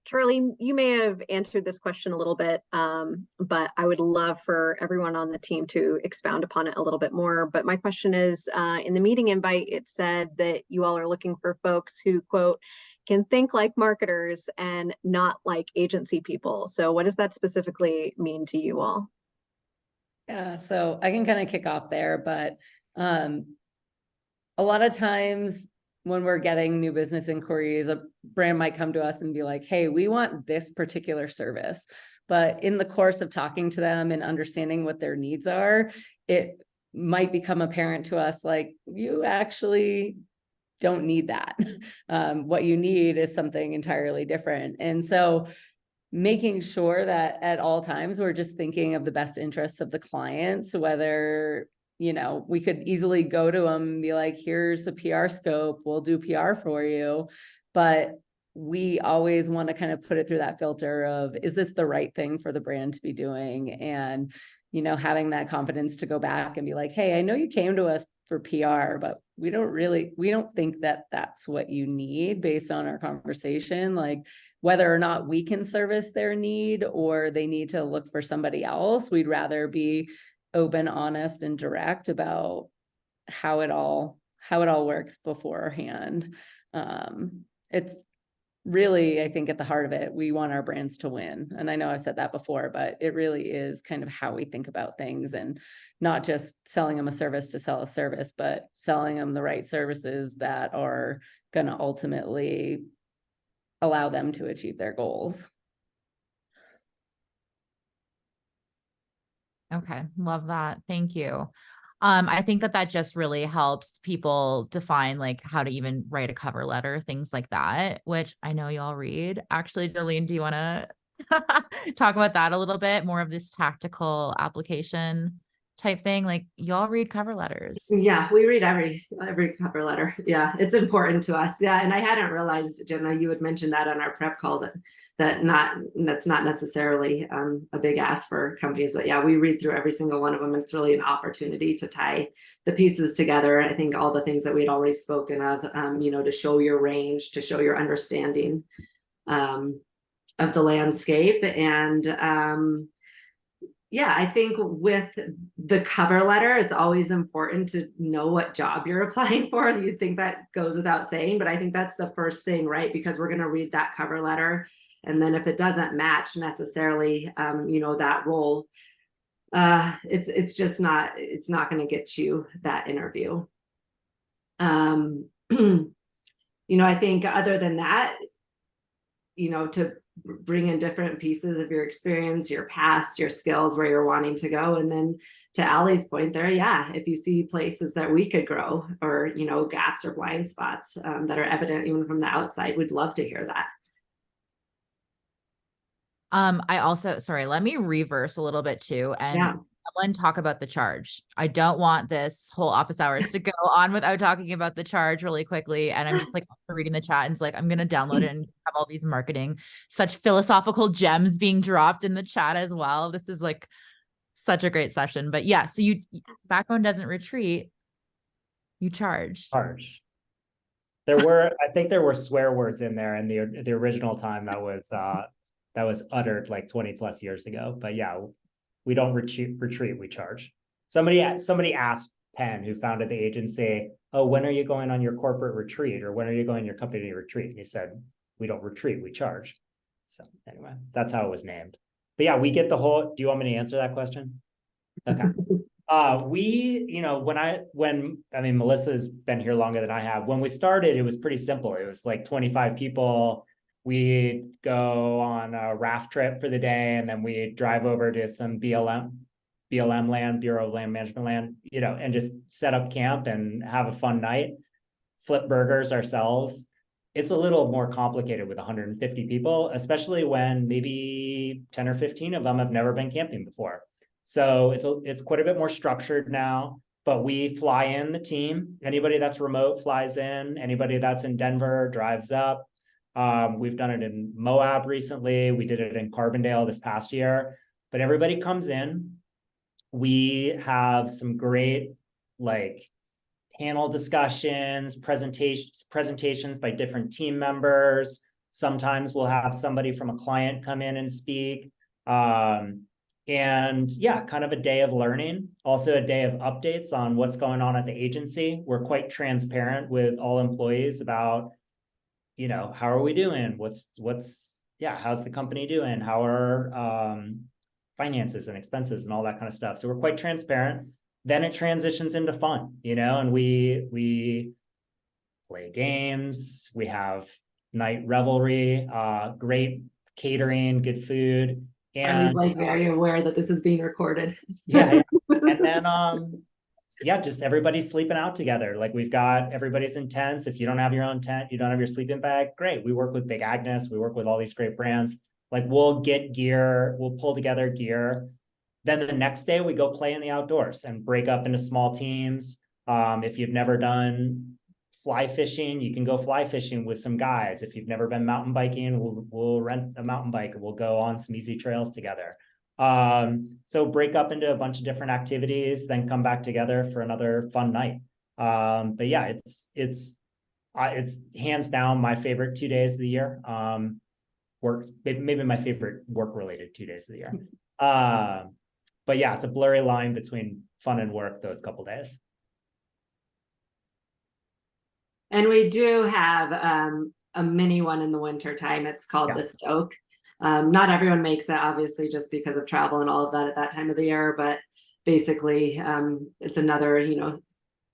Speaker 12: Charlie, you may have answered this question a little bit, but I would love for everyone on the team to expound upon it a little bit more. But my question is, in the meeting invite, it said that you all are looking for folks who, quote, can think like marketers and not like agency people. So what does that specifically mean to you all?
Speaker 3: Yeah, so I can kind of kick off there, but a lot of times when we're getting new business inquiries, a brand might come to us and be like, hey, we want this particular service. But in the course of talking to them and understanding what their needs are, it might become apparent to us like, you actually don't need that. What you need is something entirely different. And so making sure that at all times we're just thinking of the best interests of the clients, whether, you know, we could easily go to them and be like, here's the PR scope, we'll do PR for you. But we always want to kind of put it through that filter of, is this the right thing for the brand to be doing? And, you know, having that confidence to go back and be like, hey, I know you came to us for PR, but we don't think that that's what you need based on our conversation. Like whether or not we can service their need or they need to look for somebody else, we'd rather be open, honest, and direct about how it all works beforehand. It's really, I think at the heart of it, we want our brands to win. And I know I've said that before, but it really is kind of how we think about things, and not just selling them a service to sell a service, but selling them the right services that are going to ultimately allow them to achieve their goals.
Speaker 1: Okay, love that. Thank you. I think that just really helps people define like how to even write a cover letter, things like that, which I know y'all read. Actually, Jolene, do you want to talk about that a little bit more, of this tactical application type thing? Like y'all read cover letters.
Speaker 4: Yeah, we read every cover letter. Yeah, it's important to us. Yeah, and I hadn't realized, Jenna, you had mentioned that on our prep call, that's not necessarily a big ask for companies, but yeah, we read through every single one of them. It's really an opportunity to tie the pieces together. I think all the things that we'd already spoken of, you know, to show your range, to show your understanding of the landscape. And yeah, I think with the cover letter, it's always important to know what job you're applying for. You'd think that goes without saying, but I think that's the first thing, right? Because we're going to read that cover letter. And then if it doesn't match necessarily, you know, that role, it's not going to get you that interview. I think other than that, to bring in different pieces of your experience, your past, your skills, where you're wanting to go. And then to Allie's point there, yeah, if you see places that we could grow, or, gaps or blind spots that are evident even from the outside, we'd love to hear that.
Speaker 1: I also, sorry, let me reverse a little bit too. And someone talk about the charge. I don't want this whole office hours to go on without talking about the charge really quickly. And I'm just like reading the chat and it's like, I'm going to download it and have all these marketing, such philosophical gems being dropped in the chat as well. This is like such a great session. But yeah, so Backbone doesn't retreat, you charge.
Speaker 5: I think there were swear words in there in the original time that was uttered like 20 plus years ago. But yeah, we don't retreat, we charge. Somebody asked Penn, who founded the agency, oh, when are you going on your corporate retreat, or when are you going on your company retreat? And he said, we don't retreat, we charge. So anyway, that's how it was named. But yeah, we get the whole, do you want me to answer that question? Okay. When Melissa's been here longer than I have, when we started, it was pretty simple. It was like 25 people. We'd go on a raft trip for the day, and then we'd drive over to some BLM land, Bureau of Land Management land, and just set up camp and have a fun night, flip burgers ourselves. It's a little more complicated with 150 people, especially when maybe 10 or 15 of them have never been camping before. So it's quite a bit more structured now, but we fly in the team. Anybody that's remote flies in. Anybody that's in Denver drives up. We've done it in Moab recently. We did it in Carbondale this past year, but everybody comes in. We have some great panel discussions, presentations by different team members. Sometimes we'll have somebody from a client come in and speak. And yeah, kind of a day of learning, also a day of updates on what's going on at the agency. We're quite transparent with all employees about, how are we doing? How's the company doing? How are finances and expenses and all that kind of stuff. So we're quite transparent. Then it transitions into fun, and we play games. We have night revelry, great catering, good food. And
Speaker 4: very aware that this is being recorded.
Speaker 5: Yeah. And then just everybody sleeping out together. Like we've got everybody's in tents. If you don't have your own tent, you don't have your sleeping bag, great. We work with Big Agnes. We work with all these great brands. Like we'll get gear, we'll pull together gear. Then the next day we go play in the outdoors and break up into small teams. If you've never done fly fishing, you can go fly fishing with some guys. If you've never been mountain biking, we'll rent a mountain bike and we'll go on some easy trails together. So break up into a bunch of different activities, then come back together for another fun night. But yeah, it's hands down my favorite 2 days of the year. Maybe my favorite work related 2 days of the year. But yeah, it's a blurry line between fun and work those couple days.
Speaker 4: And we do have a mini one in the winter time. It's called the Stoke. Not everyone makes it, obviously, just because of travel and all of that at that time of the year. But basically, it's another,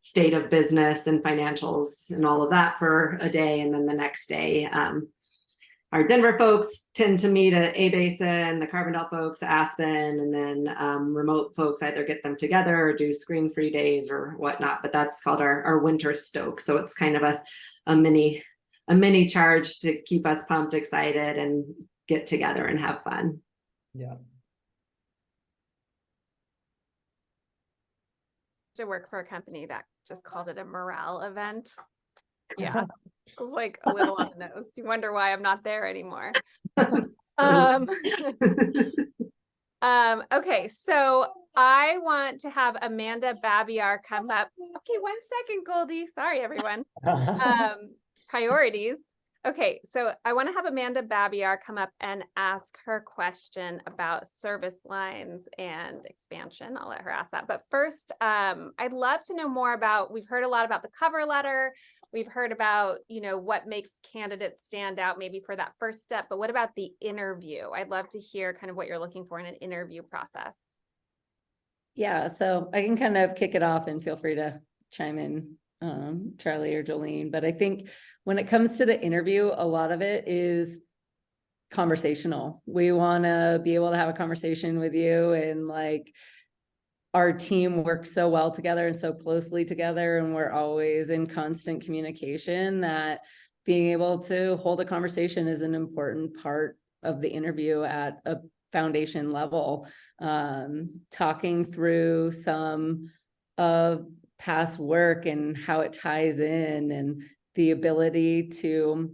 Speaker 4: state of business and financials and all of that for a day. And then the next day, our Denver folks tend to meet at A-Basin, the Carbondale folks, Aspen, and then remote folks either get them together or do screen-free days or whatnot. But that's called our winter Stoke. So it's kind of a mini charge to keep us pumped, excited, and get together and have fun.
Speaker 5: Yeah.
Speaker 2: To work for a company that just called it a morale event. Yeah. It was like a little on the nose. You wonder why I'm not there anymore. Okay, so I want to have Amanda Babiar come up. Okay, 1 second, Goldie. Sorry, everyone. Priorities. Okay, so I want to have Amanda Babiar come up and ask her question about service lines and expansion. I'll let her ask that. But first, I'd love to know more about, we've heard a lot about the cover letter. We've heard about, what makes candidates stand out maybe for that first step, but what about the interview? I'd love to hear kind of what you're looking for in an interview process.
Speaker 3: Yeah, so I can kind of kick it off and feel free to chime in Charlie or Jolene, but I think when it comes to the interview, a lot of it is conversational. We want to be able to have a conversation with you, and like our team works so well together and so closely together, and we're always in constant communication, that being able to hold a conversation is an important part of the interview at a foundation level. Talking through some of past work and how it ties in, and the ability to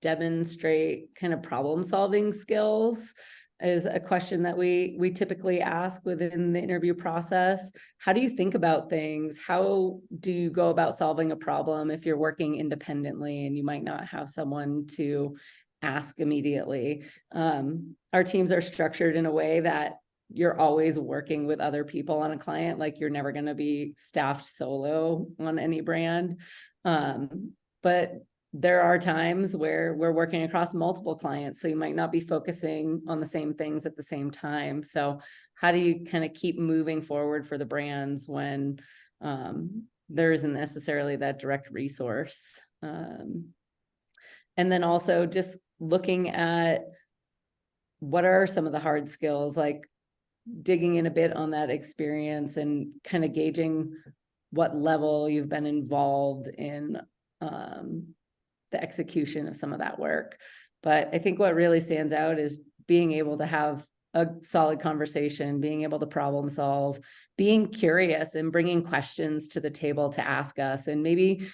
Speaker 3: demonstrate kind of problem solving skills is a question that we typically ask within the interview process. How do you think about things? How do you go about solving a problem if you're working independently and you might not have someone to ask immediately? Our teams are structured in a way that you're always working with other people on a client. Like, you're never going to be staffed solo on any brand. But there are times where we're working across multiple clients, so you might not be focusing on the same things at the same time. So how do you kind of keep moving forward for the brands when there isn't necessarily that direct resource? And then also just looking at what are some of the hard skills, like digging in a bit on that experience and kind of gauging what level you've been involved in the execution of some of that work. But I think what really stands out is being able to have a solid conversation, being able to problem solve, being curious and bringing questions to the table to ask us, and maybe,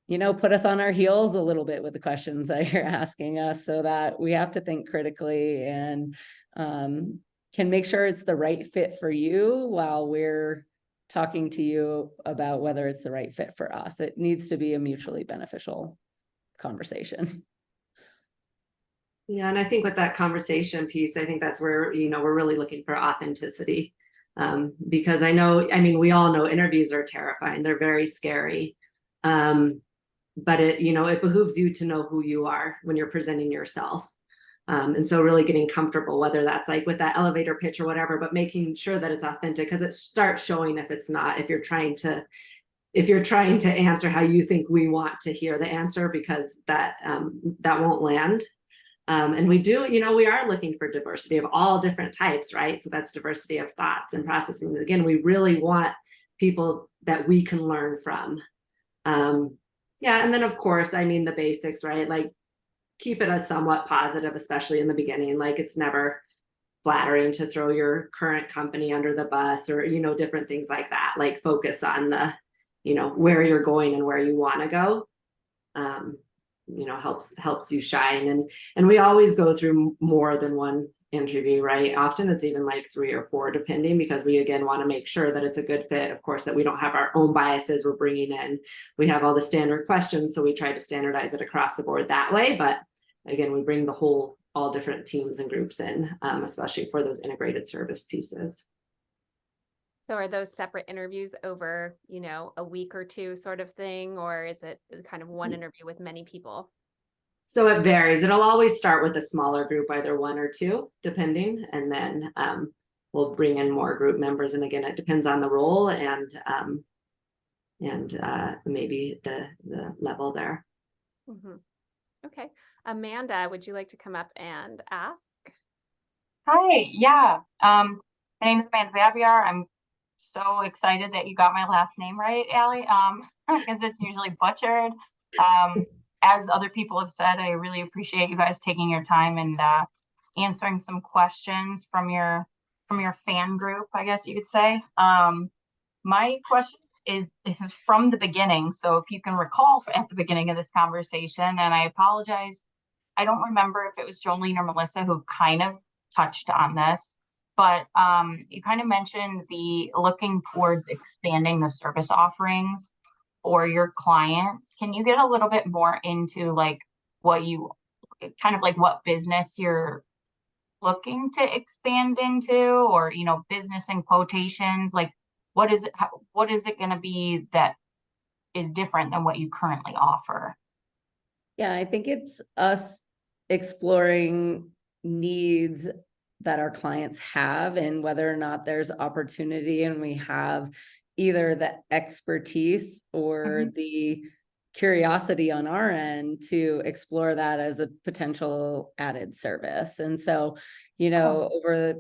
Speaker 3: you know, put us on our heels a little bit with the questions that you're asking us, so that we have to think critically and can make sure it's the right fit for you while we're talking to you about whether it's the right fit for us. It needs to be a mutually beneficial conversation.
Speaker 4: Yeah, and I think with that conversation piece, I think that's where, you know, we're really looking for authenticity. Because I mean, we all know interviews are terrifying. They're very scary. But it, you know, it behooves you to know who you are when you're presenting yourself. And so really getting comfortable, whether that's like with that elevator pitch or whatever, but making sure that it's authentic, because it starts showing if it's not, if you're trying to answer how you think we want to hear the answer, because that won't land. And we do, you know, we are looking for diversity of all different types, right? So that's diversity of thoughts and processing. Again, we really want people that we can learn from. Yeah, and then of course, I mean, the basics, right? Like, keep it as somewhat positive, especially in the beginning. Like, it's never flattering to throw your current company under the bus, or, you know, different things like that. Like, focus on the, you know, where you're going and where you want to go. You know, helps you shine. And we always go through more than one interview, right? Often it's even like 3 or 4, depending, because we again want to make sure that it's a good fit. Of course, that we don't have our own biases we're bringing in. We have all the standard questions, so we try to standardize it across the board that way. But again, we bring all different teams and groups in, especially for those integrated service pieces.
Speaker 2: So are those separate interviews over, you know, a week or 2 sort of thing, or is it kind of one interview with many people?
Speaker 4: So it varies. It'll always start with a smaller group, either 1 or 2, depending, and then we'll bring in more group members. And again, it depends on the role and maybe the level there.
Speaker 2: Mm-hmm. Okay, Amanda, would you like to come up and ask?
Speaker 13: Hi, yeah. My name is Amanda Babiar. I'm so excited that you got my last name right, Allie, because it's usually butchered. As other people have said, I really appreciate you guys taking your time and answering some questions from your fan group, I guess you could say. My question is, this is from the beginning, so if you can recall at the beginning of this conversation, and I apologize, I don't remember if it was Jolene or Melissa who kind of touched on this, but you kind of mentioned the looking towards expanding the service offerings for your clients. Can you get a little bit more into like what you kind of like what business you're looking to expand into, or, you know, business in quotations, like what is it going to be that is different than what you currently offer?
Speaker 3: Yeah, I think it's us exploring needs that our clients have, and whether or not there's opportunity and we have either the expertise or the curiosity on our end to explore that as a potential added service. And so, you know, over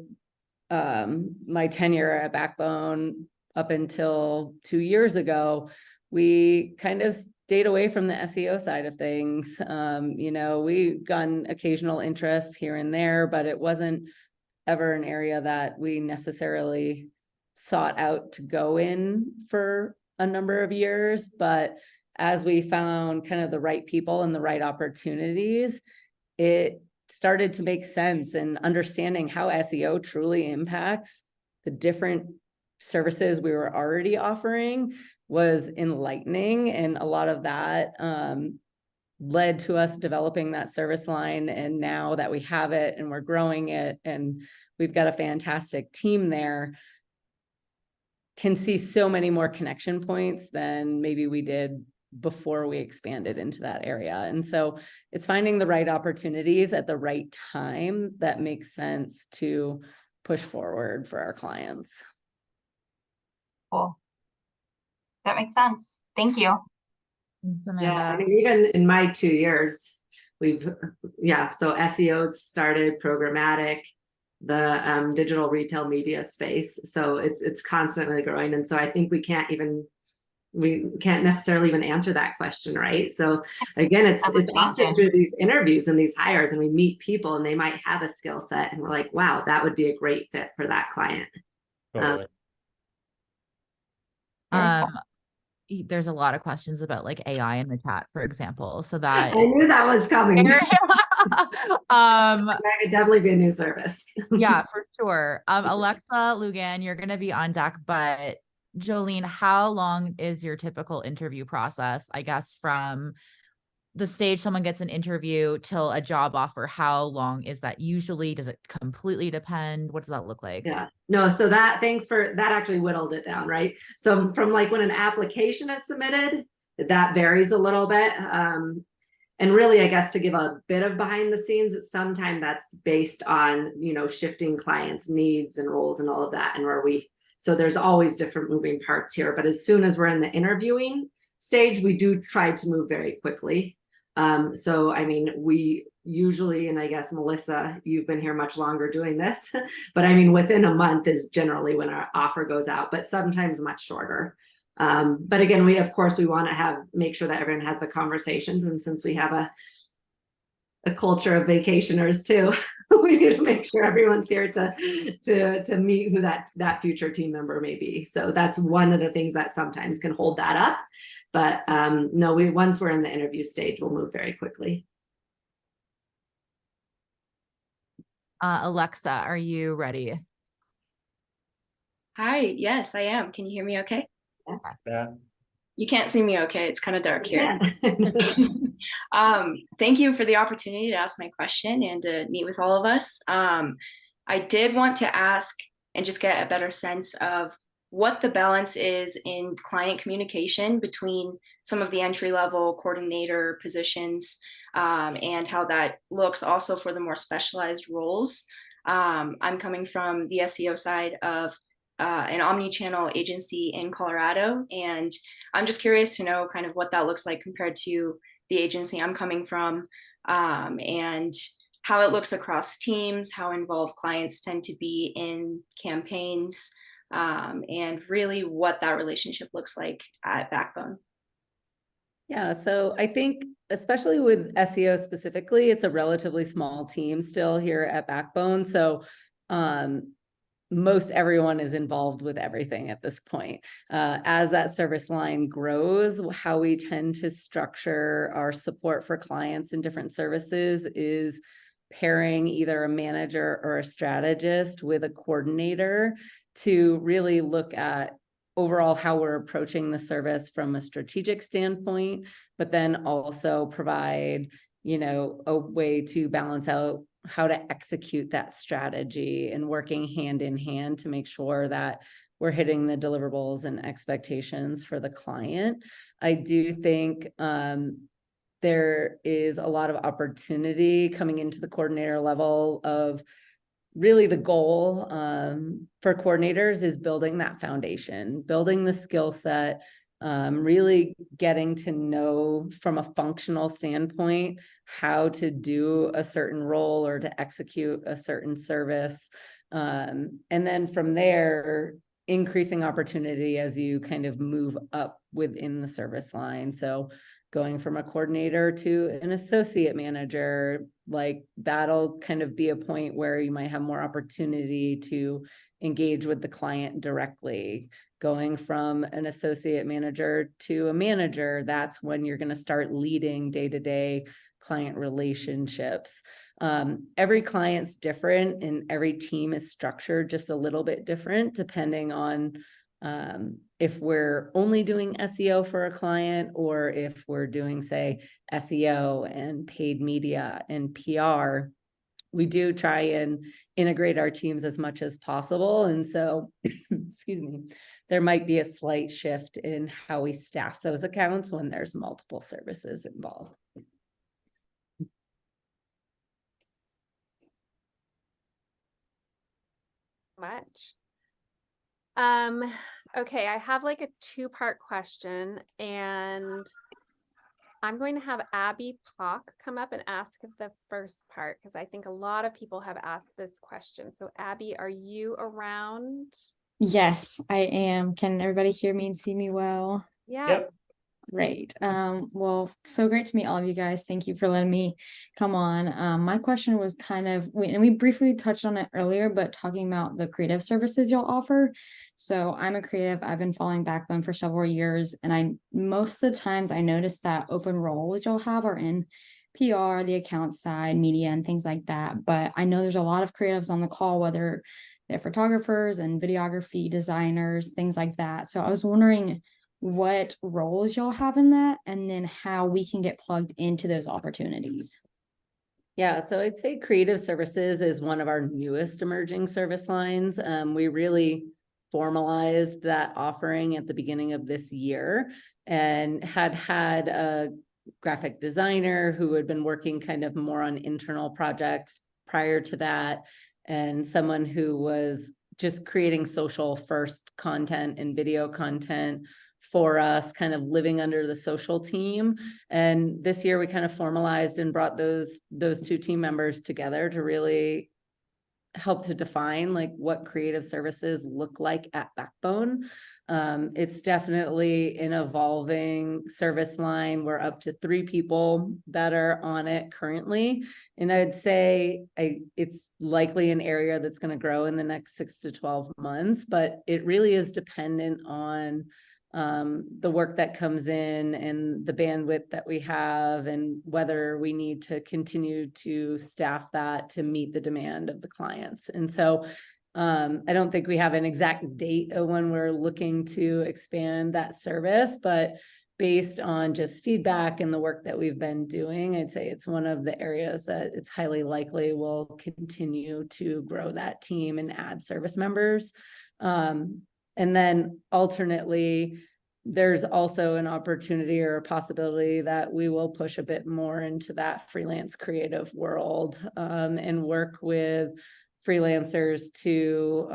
Speaker 3: my tenure at Backbone up until 2 years ago, we kind of stayed away from the SEO side of things. You know, we gotten occasional interest here and there, but it wasn't ever an area that we necessarily sought out to go in for a number of years. But as we found kind of the right people and the right opportunities, it started to make sense, and understanding how SEO truly impacts the different services we were already offering was enlightening. And a lot of that led to us developing that service line. And now that we have it and we're growing it and we've got a fantastic team there, can see so many more connection points than maybe we did before we expanded into that area. And so it's finding the right opportunities at the right time that makes sense to push forward for our clients.
Speaker 13: Cool. That makes sense. Thank you.
Speaker 1: Thanks,
Speaker 4: Yeah,
Speaker 1: Amanda.
Speaker 4: I mean, even in my 2 years, we've, so SEO's started, programmatic, the digital retail media space. So it's constantly growing. And so I think we can't necessarily even answer that question, right? So again, it's often through these interviews and these hires, and we meet people and they might have a skill set and we're like, wow, that would be a great fit for that client.
Speaker 5: Totally.
Speaker 1: There's a lot of questions about like AI in the chat, for example. So that
Speaker 4: I knew that was coming. That could definitely be a new service.
Speaker 1: Yeah, for sure. Alexa Lugan, you're gonna be on deck, but Jolene, how long is your typical interview process? I guess from the stage someone gets an interview till a job offer, how long is that usually? Does it completely depend? What does that look like?
Speaker 4: Yeah, no, so thanks for that, actually whittled it down, right? So from like when an application is submitted, that varies a little bit. And really, I guess to give a bit of behind the scenes, sometimes that's based on, you know, shifting clients' needs and roles and all of that. And so there's always different moving parts here. But as soon as we're in the interviewing stage, we do try to move very quickly. So, I mean, we usually, and I guess, Melissa, you've been here much longer doing this, but I mean, within a month is generally when our offer goes out, but sometimes much shorter. But again, we want to make sure that everyone has the conversations. And since we have a culture of vacationers too, we need to make sure everyone's here to meet who that future team member may be. So that's one of the things that sometimes can hold that up. But no, once we're in the interview stage, we'll move very quickly.
Speaker 1: Alexa, are you ready?
Speaker 14: Hi, yes, I am. Can you hear me okay?
Speaker 5: Yeah.
Speaker 14: You can't see me okay. It's kind of dark here. Thank you for the opportunity to ask my question and to meet with all of us. I did want to ask and just get a better sense of what the balance is in client communication between some of the entry-level coordinator positions and how that looks also for the more specialized roles. I'm coming from the SEO side of an omni-channel agency in Colorado, and I'm just curious to know kind of what that looks like compared to the agency I'm coming from, and how it looks across teams, how involved clients tend to be in campaigns, and really what that relationship looks like at Backbone.
Speaker 3: Yeah, so I think especially with SEO specifically, it's a relatively small team still here at Backbone. So most everyone is involved with everything at this point. As that service line grows, how we tend to structure our support for clients in different services is pairing either a manager or a strategist with a coordinator to really look at overall how we're approaching the service from a strategic standpoint, but then also provide, you know, a way to balance out how to execute that strategy and working hand in hand to make sure that we're hitting the deliverables and expectations for the client. I do think there is a lot of opportunity coming into the coordinator level of really the goal for coordinators is building that foundation, building the skill set, really getting to know from a functional standpoint how to do a certain role or to execute a certain service. And then from there, increasing opportunity as you kind of move up within the service line. So going from a coordinator to an associate manager, like that'll kind of be a point where you might have more opportunity to engage with the client directly. Going from an associate manager to a manager, that's when you're going to start leading day-to-day client relationships. Every client's different and every team is structured just a little bit different depending on if we're only doing SEO for a client or if we're doing, say, SEO and paid media and PR. We do try and integrate our teams as much as possible. And so, excuse me, there might be a slight shift in how we staff those accounts when there's multiple services involved.
Speaker 2: Much. Okay, I have like a two-part question, and I'm going to have Abby Pock come up and ask the first part because I think a lot of people have asked this question. So Abby, are you around?
Speaker 15: Yes, I am. Can everybody hear me and see me well?
Speaker 2: Yeah.
Speaker 5: Yep.
Speaker 15: Great. Well, so great to meet all of you guys. Thank you for letting me come on. My question was kind of, and we briefly touched on it earlier, but talking about the creative services y'all offer. So I'm a creative. I've been following Backbone for several years, and most of the times I noticed that open roles y'all have are in PR, the account side, media, and things like that. But I know there's a lot of creatives on the call, whether they're photographers and videography designers, things like that. So I was wondering what roles y'all have in that, and then how we can get plugged into those opportunities.
Speaker 3: Yeah, so I'd say creative services is one of our newest emerging service lines. We really formalized that offering at the beginning of this year and had a graphic designer who had been working kind of more on internal projects prior to that, and someone who was just creating social first content and video content for us, kind of living under the social team. And this year we kind of formalized and brought those two team members together to really help to define like what creative services look like at Backbone. It's definitely an evolving service line. We're up to 3 people that are on it currently. And I'd say it's likely an area that's going to grow in the next 6 to 12 months, but it really is dependent on the work that comes in and the bandwidth that we have and whether we need to continue to staff that to meet the demand of the clients. And so I don't think we have an exact date of when we're looking to expand that service, but based on just feedback and the work that we've been doing, I'd say it's one of the areas that it's highly likely we'll continue to grow that team and add service members. And then alternately, there's also an opportunity or a possibility that we will push a bit more into that freelance creative world and work with freelancers to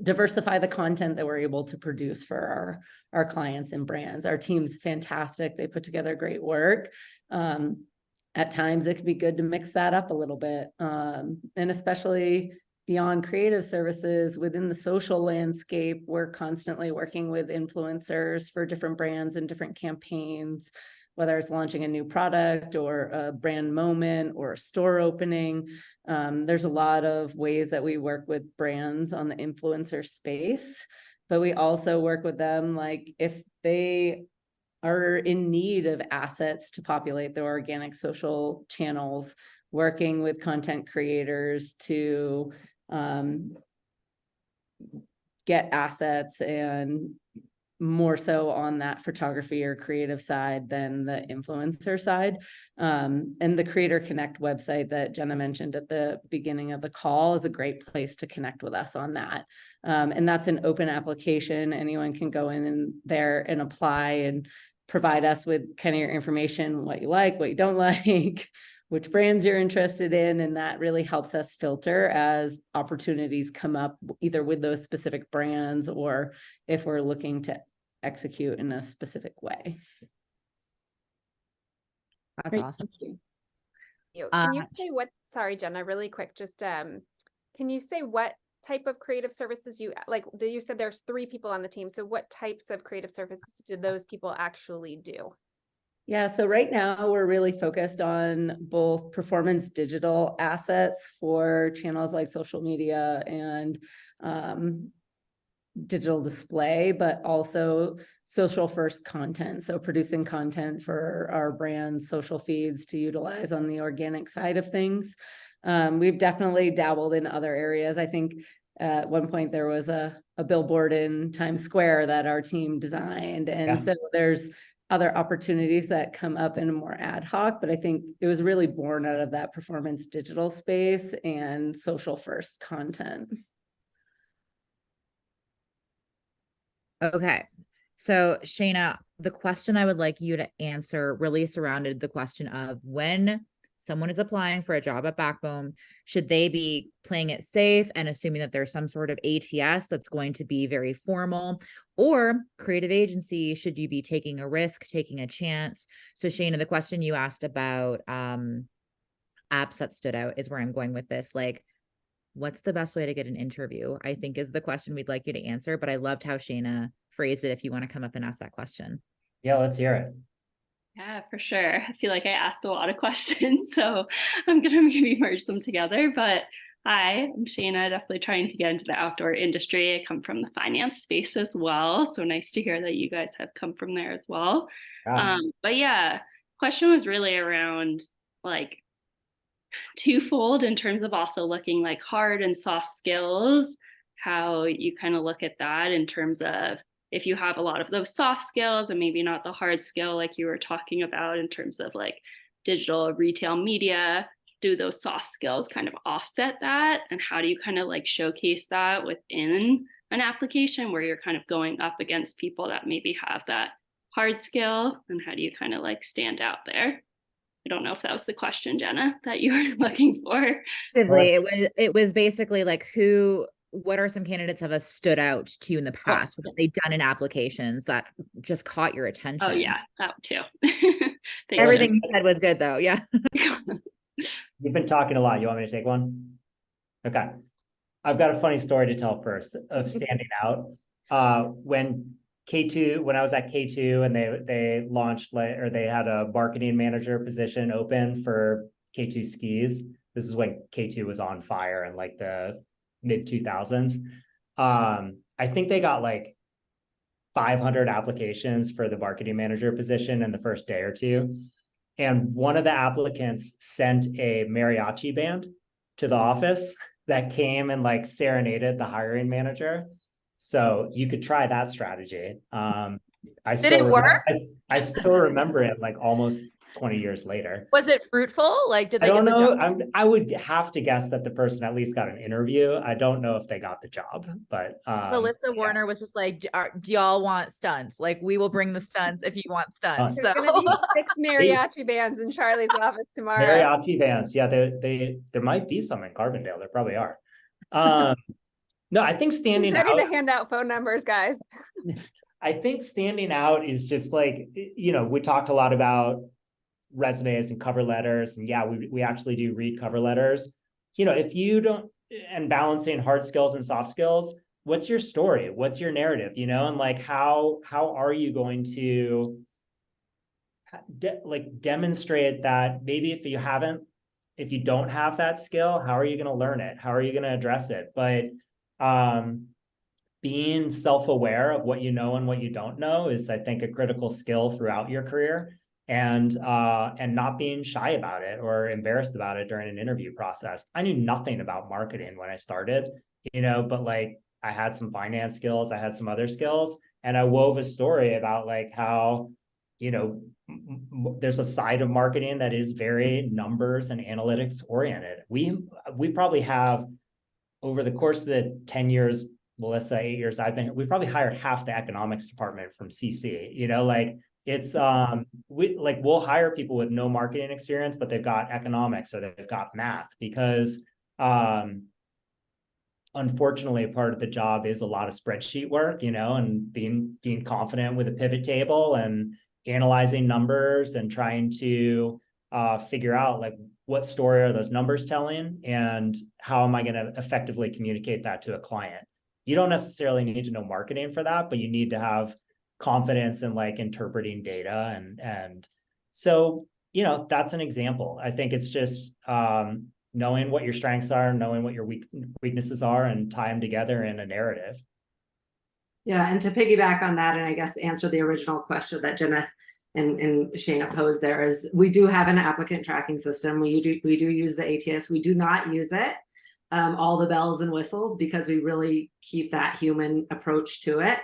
Speaker 3: diversify the content that we're able to produce for our clients and brands. Our team's fantastic. They put together great work. At times it could be good to mix that up a little bit. And especially beyond creative services within the social landscape, we're constantly working with influencers for different brands and different campaigns, whether it's launching a new product or a brand moment or a store opening. There's a lot of ways that we work with brands on the influencer space, but we also work with them like if they are in need of assets to populate their organic social channels, working with content creators to get assets, and more so on that photography or creative side than the influencer side. And the Creator Connect website that Jenna mentioned at the beginning of the call is a great place to connect with us on that. And that's an open application. Anyone can go in there and apply and provide us with kind of your information, what you like, what you don't like, which brands you're interested in. And that really helps us filter as opportunities come up, either with those specific brands or if we're looking to execute in a specific way.
Speaker 1: That's
Speaker 15: Great,
Speaker 1: awesome.
Speaker 15: thank you.
Speaker 2: Can you say what, sorry, Jenna, really quick, just, can you say what type of creative services you, like, you said there's 3 people on the team. So what types of creative services do those people actually do?
Speaker 3: Yeah, so right now we're really focused on both performance digital assets for channels like social media and digital display, but also social first content. So producing content for our brand's social feeds to utilize on the organic side of things. We've definitely dabbled in other areas. I think at one point there was a billboard in Times Square that our team designed. And so there's other opportunities that come up in a more ad hoc, but I think it was really born out of that performance digital space and social first content.
Speaker 1: Okay. So Shayna, the question I would like you to answer really surrounded the question of when someone is applying for a job at Backbone, should they be playing it safe and assuming that there's some sort of ATS that's going to be very formal, or creative agency, should you be taking a risk, taking a chance? So Shayna, the question you asked about apps that stood out is where I'm going with this. Like, what's the best way to get an interview, I think is the question we'd like you to answer. But I loved how Shayna phrased it. If you want to come up and ask that question.
Speaker 5: Yeah, let's hear it.
Speaker 16: Yeah, for sure. I feel like I asked a lot of questions, so I'm going to maybe merge them together. But hi, I'm Shayna, definitely trying to get into the outdoor industry. I come from the finance space as well. So nice to hear that you guys have come from there as well. But yeah, question was really around like twofold in terms of also looking like hard and soft skills, how you kind of look at that in terms of if you have a lot of those soft skills and maybe not the hard skill like you were talking about in terms of like digital retail media, do those soft skills kind of offset that? And how do you kind of like showcase that within an application where you're kind of going up against people that maybe have that hard skill? And how do you kind of like stand out there? I don't know if that was the question, Jenna, that you were looking for.
Speaker 1: It was basically like what are some candidates that have stood out to you in the past? What have they done in applications that just caught your attention?
Speaker 16: Oh yeah, that too.
Speaker 1: Everything you said was good though. Yeah.
Speaker 5: You've been talking a lot. You want me to take one? Okay. I've got a funny story to tell first of standing out. When I was at K2 and they launched or they had a marketing manager position open for K2 skis. This is when K2 was on fire in like the mid 2000s. I think they got like 500 applications for the marketing manager position in the first day or two. And one of the applicants sent a mariachi band to the office that came and like serenaded the hiring manager. So you could try that strategy.
Speaker 1: Did it work?
Speaker 5: I still remember it like almost 20 years later.
Speaker 1: Was it fruitful? Like, did they
Speaker 5: I don't
Speaker 1: get the
Speaker 5: know.
Speaker 1: job?
Speaker 5: I would have to guess that the person at least got an interview. I don't know if they got the job, but
Speaker 1: Melissa Warner was just like, do y'all want stunts? Like, we will bring the stunts if you want stunts.
Speaker 2: There's gonna be 6 mariachi bands in Charlie's office tomorrow.
Speaker 5: Mariachi bands. Yeah, there might be some in Carbondale. There probably are. No, I think standing out.
Speaker 2: Ready to hand out phone numbers, guys.
Speaker 5: I think standing out is just like, we talked a lot about resumes and cover letters, and yeah, we actually do read cover letters. If you don't, and balancing hard skills and soft skills, what's your story? What's your narrative? And like how are you going to demonstrate that? Maybe if you don't have that skill, how are you going to learn it? How are you going to address it? But being self-aware of what you know and what you don't know is, I think, a critical skill throughout your career, and not being shy about it or embarrassed about it during an interview process. I knew nothing about marketing when I started, but like I had some finance skills, I had some other skills, and I wove a story about like how, there's a side of marketing that is very numbers and analytics oriented. We probably have, over the course of the 10 years, Melissa, 8 years I've been here, we probably hired half the economics department from CC, like It's we'll hire people with no marketing experience, but they've got economics or they've got math, because unfortunately part of the job is a lot of spreadsheet work, and being confident with a pivot table and analyzing numbers and trying to figure out like what story are those numbers telling and how am I going to effectively communicate that to a client. You don't necessarily need to know marketing for that, but you need to have confidence in like interpreting data and so that's an example. I think it's just knowing what your strengths are, knowing what your weaknesses are, and tie them together in a narrative.
Speaker 4: Yeah, and to piggyback on that, and I guess answer the original question that Jenna and Shayna posed there, is we do have an applicant tracking system. We do use the ATS. We do not use it all the bells and whistles, because we really keep that human approach to it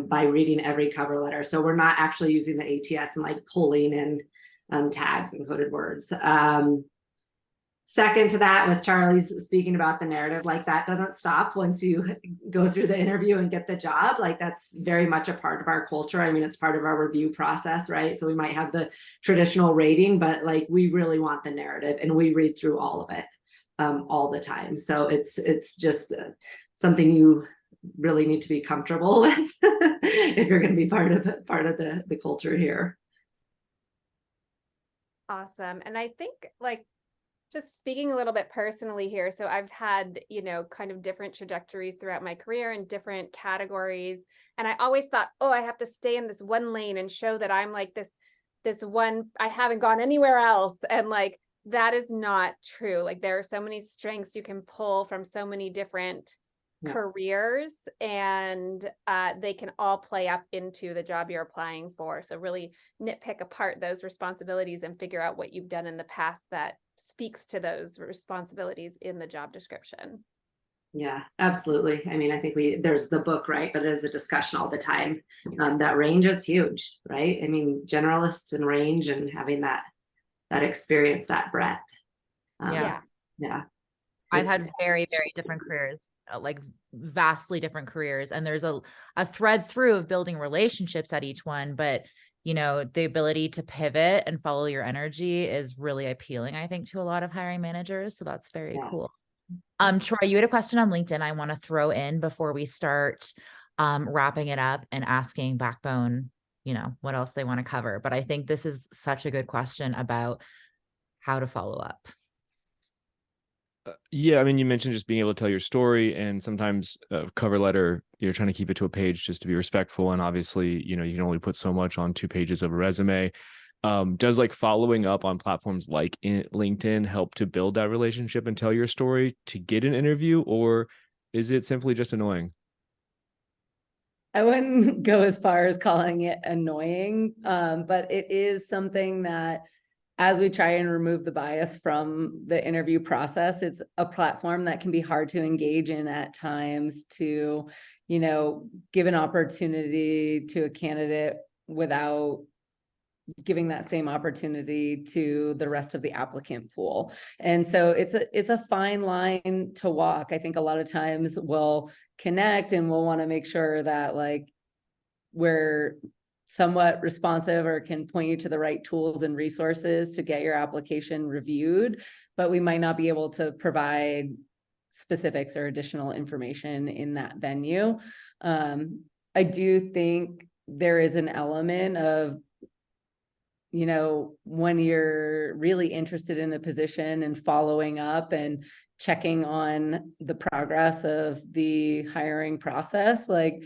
Speaker 4: by reading every cover letter. So we're not actually using the ATS and like pulling in tags and coded words. Second to that, with Charlie's speaking about the narrative, like that doesn't stop once you go through the interview and get the job. Like that's very much a part of our culture. I mean, it's part of our review process, right? So we might have the traditional rating, but like we really want the narrative, and we read through all of it all the time. So it's just something you really need to be comfortable with if you're going to be part of the culture here.
Speaker 2: Awesome. And I think like, just speaking a little bit personally here, so I've had, kind of different trajectories throughout my career in different categories. And I always thought, oh, I have to stay in this one lane and show that I'm like this one, I haven't gone anywhere else. And like, that is not true. Like there are so many strengths you can pull from so many different careers, and they can all play up into the job you're applying for. So really nitpick apart those responsibilities and figure out what you've done in the past that speaks to those responsibilities in the job description.
Speaker 4: Yeah, absolutely. I mean, I think there's the book, right? But it is a discussion all the time. That range is huge, right? I mean, generalists and range and having that experience, that breadth.
Speaker 1: Yeah. I've had very, very different careers, like vastly different careers. And there's a thread through of building relationships at each one, but the ability to pivot and follow your energy is really appealing, I think, to a lot of hiring managers. So that's very cool. Troy, you had a question on LinkedIn I want to throw in before we start wrapping it up and asking Backbone, what else they want to cover. But I think this is such a good question about how to follow up.
Speaker 17: Yeah, I mean, you mentioned just being able to tell your story, and sometimes a cover letter, you're trying to keep it to a page just to be respectful. And obviously, you can only put so much on 2 pages of a resume. Does like following up on platforms like LinkedIn help to build that relationship and tell your story to get an interview, or is it simply just annoying?
Speaker 3: I wouldn't go as far as calling it annoying, but it is something that, as we try and remove the bias from the interview process, it's a platform that can be hard to engage in at times to, give an opportunity to a candidate without giving that same opportunity to the rest of the applicant pool. And so it's a fine line to walk. I think a lot of times we'll connect and we'll want to make sure that like we're somewhat responsive or can point you to the right tools and resources to get your application reviewed, but we might not be able to provide specifics or additional information in that venue. I do think there is an element of, when you're really interested in a position and following up and checking on the progress of the hiring process, like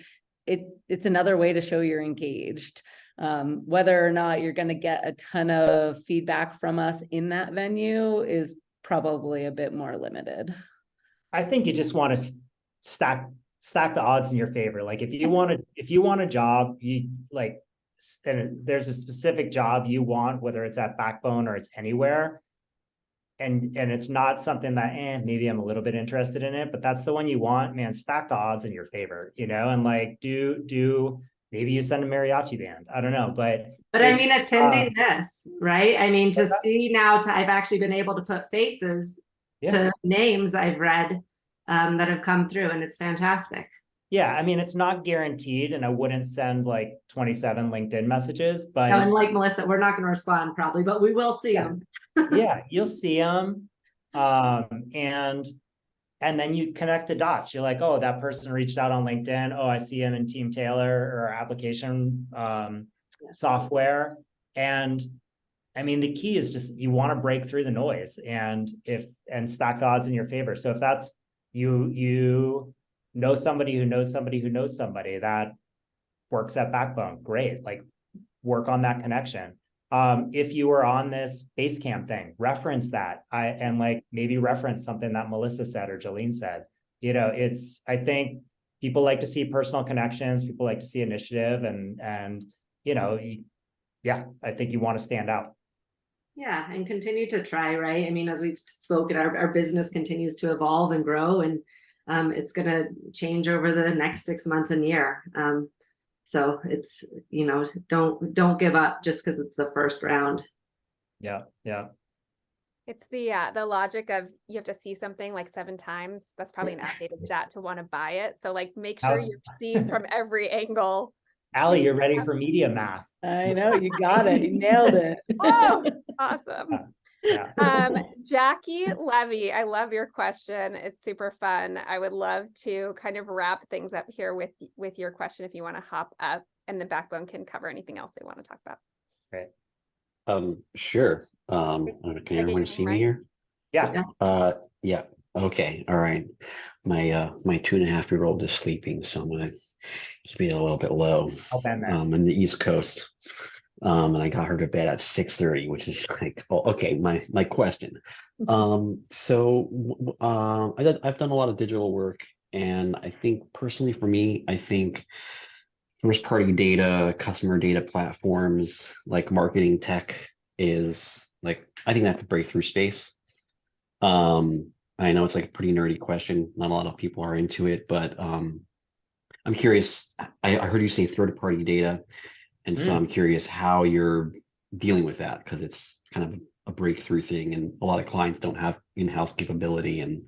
Speaker 3: it's another way to show you're engaged. Whether or not you're going to get a ton of feedback from us in that venue is probably a bit more limited.
Speaker 5: I think you just want to stack the odds in your favor. Like if you want a job, you like, and there's a specific job you want, whether it's at Backbone or it's anywhere, and it's not something that maybe I'm a little bit interested in it, but that's the one you want, man, stack the odds in your favor, and like do maybe you send a mariachi band, I don't know, but
Speaker 4: I mean, attending this, right? I mean, to see now, I've actually been able to put faces to names I've read that have come through, and it's fantastic.
Speaker 5: Yeah, I mean, it's not guaranteed, and I wouldn't send like 27 LinkedIn messages, but
Speaker 4: and like Melissa, we're not going to respond probably, but we will see them.
Speaker 5: yeah, you'll see them. And then you connect the dots. You're like, oh, that person reached out on LinkedIn. Oh, I see him in Team Taylor or application software. And I mean, the key is just you want to break through the noise and stack the odds in your favor. So if that's you know somebody who knows somebody who knows somebody that works at Backbone, great. Like work on that connection. If you were on this Basecamp thing, reference that. And like maybe reference something that Melissa said or Jolene said. You know, I think people like to see personal connections, people like to see initiative, and you know, yeah, I think you want to stand out.
Speaker 4: Yeah, and continue to try, right? I mean, as we've spoken, our business continues to evolve and grow, and it's going to change over the next 6 months and year. So it's, you know, don't give up just because it's the first round.
Speaker 5: Yeah, yeah.
Speaker 2: It's the logic of you have to see something like 7 times. That's probably an outdated stat to want to buy it. So like make sure you're seen from every angle.
Speaker 5: Allie, you're ready for media math.
Speaker 3: I know, you got it. You nailed it.
Speaker 2: Oh, awesome.
Speaker 5: Yeah.
Speaker 2: Jackie Levy, I love your question. It's super fun. I would love to kind of wrap things up here with your question if you want to hop up, and the Backbone can cover anything else they want to talk about.
Speaker 5: Great.
Speaker 18: Sure. Can everyone see me here?
Speaker 5: Yeah.
Speaker 18: Yeah. Okay. All right. My 2.5-year-old is sleeping, so I'm gonna just be a little bit low. I'm in the East Coast. And I got her to bed at 6:30, which is like, oh, okay, my question. So I've done a lot of digital work, and I think personally for me, I think first party data, customer data platforms like marketing tech is like, I think that's a breakthrough space. I know it's like a pretty nerdy question. Not a lot of people are into it, but I'm curious. I heard you say third party data. And so I'm curious how you're dealing with that, because it's kind of a breakthrough thing and a lot of clients don't have in-house capability. And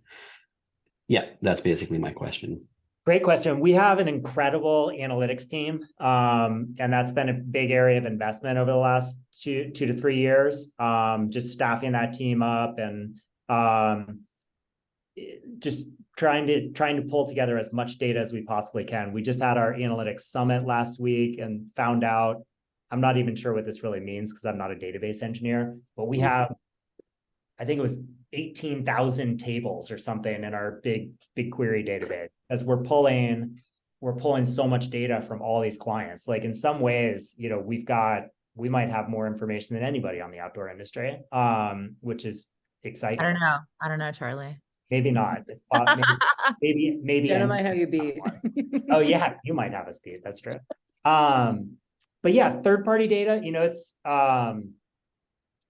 Speaker 18: yeah, that's basically my question.
Speaker 5: Great question. We have an incredible analytics team, and that's been a big area of investment over the last 2 to 3 years. Just staffing that team up and just trying to pull together as much data as we possibly can. We just had our analytics summit last week and found out, I'm not even sure what this really means because I'm not a database engineer, but we have, I think it was 18,000 tables or something in our big query database, as we're pulling so much data from all these clients. Like in some ways, you know, we might have more information than anybody on the outdoor industry, which is exciting.
Speaker 1: I don't know, Charlie.
Speaker 5: Maybe not. It's maybe.
Speaker 3: Jenna might have you beat.
Speaker 5: Oh yeah, you might have us beat. That's true. But yeah, third-party data, you know, it's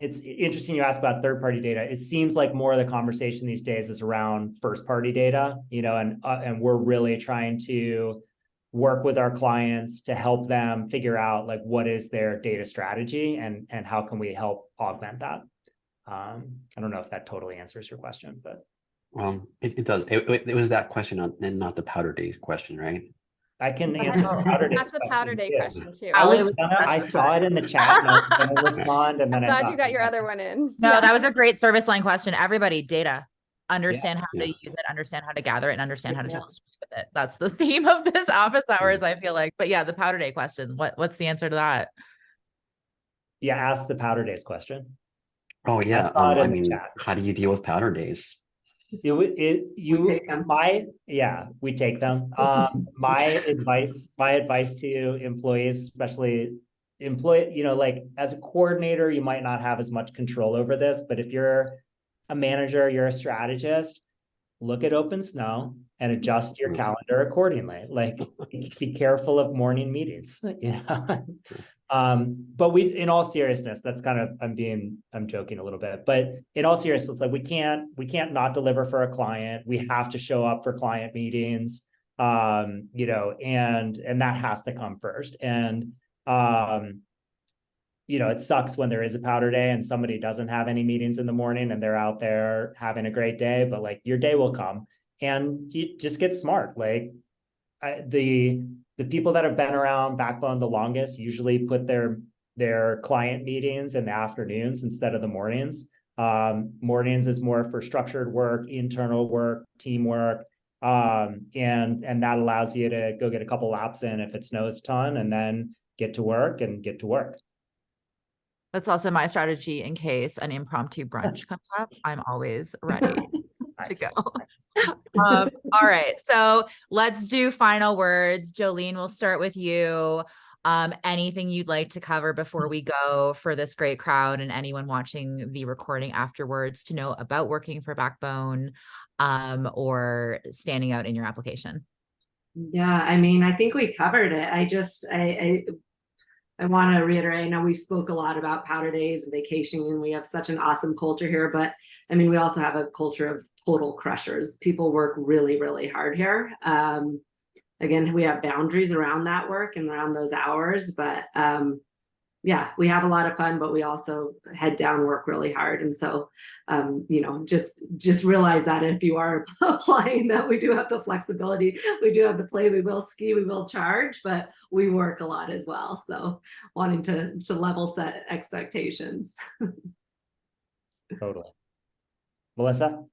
Speaker 5: interesting you ask about third-party data. It seems like more of the conversation these days is around first-party data, you know, and we're really trying to work with our clients to help them figure out like what is their data strategy and how can we help augment that. I don't know if that totally answers your question, but
Speaker 18: it does. It was that question and not the powder day question, right?
Speaker 5: I can answer the powder day.
Speaker 2: That's the powder day question too.
Speaker 5: I saw it in the chat and I was gonna respond, and then
Speaker 2: I'm glad you got your other one in.
Speaker 1: No, that was a great service line question. Everybody, data. Understand how to use it, understand how to gather it, and understand how to tell the story with it. That's the theme of this office hours, I feel like. But yeah, the powder day question. What's the answer to that?
Speaker 5: Yeah, ask the powder days question.
Speaker 18: Oh yeah. I mean, how do you deal with powder days?
Speaker 5: We take them. My advice to employees, especially you know, like as a coordinator, you might not have as much control over this, but if you're a manager, you're a strategist, look at Open Snow and adjust your calendar accordingly. Like be careful of morning meetings, you know. But in all seriousness, that's kind of, I'm joking a little bit, but in all seriousness, like we can't not deliver for a client. We have to show up for client meetings, you know, and that has to come first. And, you know, it sucks when there is a powder day and somebody doesn't have any meetings in the morning and they're out there having a great day, but like your day will come and you just get smart. Like the people that have been around Backbone the longest usually put their client meetings in the afternoons instead of the mornings. Mornings is more for structured work, internal work, teamwork. And that allows you to go get a couple laps in if it snows a ton, and then get to work.
Speaker 1: That's also my strategy in case an impromptu brunch comes up. I'm always ready to go. All right. So let's do final words. Jolene, we'll start with you. Anything you'd like to cover before we go for this great crowd and anyone watching the recording afterwards to know about working for Backbone, or standing out in your application?
Speaker 4: Yeah, I mean, I think we covered it. I want to reiterate, I know we spoke a lot about powder days and vacationing, and we have such an awesome culture here, but I mean, we also have a culture of total crushers. People work really, really hard here. Again, we have boundaries around that work and around those hours, but yeah, we have a lot of fun, but we also head down, work really hard. And so, you know, just realize that if you are applying, that we do have the flexibility, we do have the play, we will ski, we will charge, but we work a lot as well. So wanting to level set expectations.
Speaker 5: Totally. Melissa?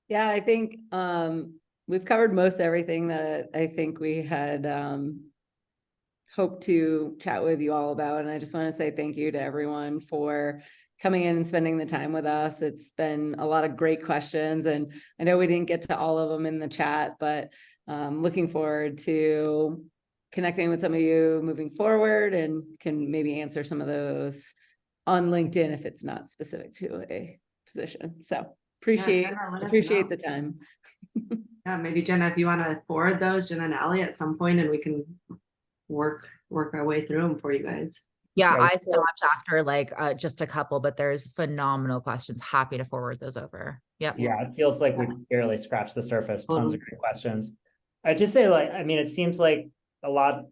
Speaker 3: Yeah, I think we've covered most everything that I think we had hope to chat with you all about. And I just want to say thank you to everyone for coming in and spending the time with us. It's been a lot of great questions, and I know we didn't get to all of them in the chat, but looking forward to connecting with some of you moving forward, and can maybe answer some of those on LinkedIn if it's not specific to a position. So appreciate the time.
Speaker 4: Yeah, maybe Jenna, if you want to forward those, Jenna and Allie, at some point, and we can work our way through them for you guys.
Speaker 1: Yeah, I still have chapter like just a couple, but there's phenomenal questions. Happy to forward those over. Yep.
Speaker 5: Yeah, it feels like we barely scratched the surface. Tons of great questions. I just say, like, I mean, it seems like a lot,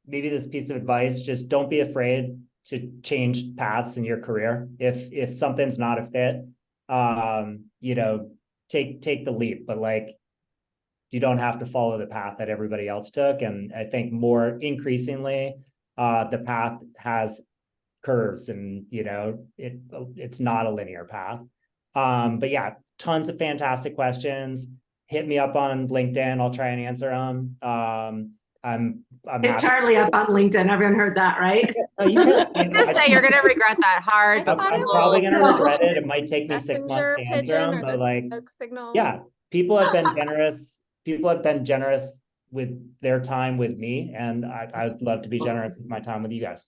Speaker 5: maybe this piece of advice, just don't be afraid to change paths in your career. If something's not a fit, you know, take the leap, but like, you don't have to follow the path that everybody else took. And I think more increasingly, the path has curves, and, you know, it's not a linear path. But yeah, tons of fantastic questions. Hit me up on LinkedIn. I'll try and answer them. I'm
Speaker 4: Hit Charlie up on LinkedIn. Everyone heard that, right?
Speaker 5: You can,
Speaker 1: just say you're gonna regret that hard, but
Speaker 5: I'm probably gonna regret it. It might take me 6 months to answer them, but like, yeah, people have been generous. People have been generous with their time with me, and I'd love to be generous with my time with you guys.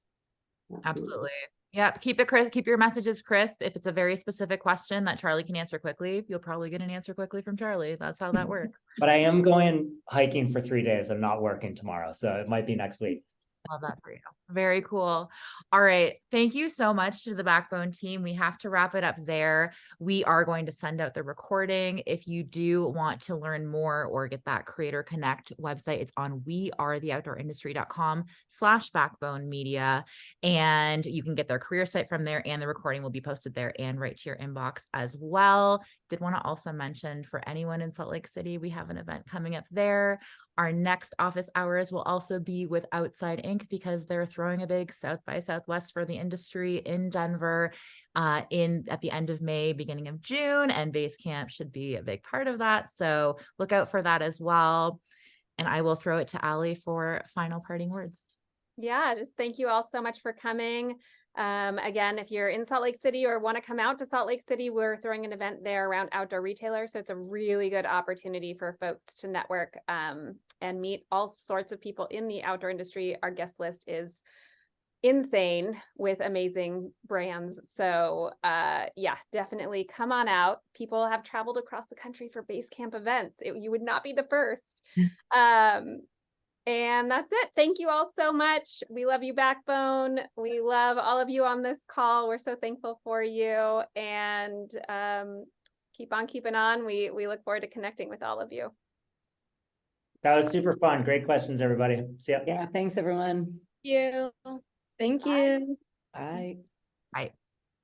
Speaker 1: Absolutely. Yeah, keep it crisp, keep your messages crisp. If it's a very specific question that Charlie can answer quickly, you'll probably get an answer quickly from Charlie. That's how that works.
Speaker 5: But I am going hiking for 3 days. I'm not working tomorrow, so it might be next week.
Speaker 1: Love that for you. Very cool. All right. Thank you so much to the Backbone team. We have to wrap it up there. We are going to send out the recording. If you do want to learn more or get that Creator Connect website, it's on wearetheoutdoorindustry.com/backbone media. And you can get their career site from there, and the recording will be posted there and right to your inbox as well. Did want to also mention, for anyone in Salt Lake City, we have an event coming up there. Our next office hours will also be with Outside Inc., because they're throwing a big South by Southwest for the industry in Denver at the end of May, beginning of June, and Basecamp should be a big part of that. So look out for that as well. And I will throw it to Allie for final parting words.
Speaker 2: Yeah, just thank you all so much for coming. Again, if you're in Salt Lake City or want to come out to Salt Lake City, we're throwing an event there around outdoor retailers. So it's a really good opportunity for folks to network and meet all sorts of people in the outdoor industry. Our guest list is insane with amazing brands. So yeah, definitely come on out. People have traveled across the country for Basecamp events. You would not be the first. And that's it. Thank you all so much. We love you, Backbone. We love all of you on this call. We're so thankful for you, and keep on keeping on. We look forward to connecting with all of you.
Speaker 5: That was super fun. Great questions, everybody. See ya.
Speaker 3: Yeah, thanks everyone.
Speaker 2: Thank you.
Speaker 10: Thank you.
Speaker 3: Bye.
Speaker 1: Bye.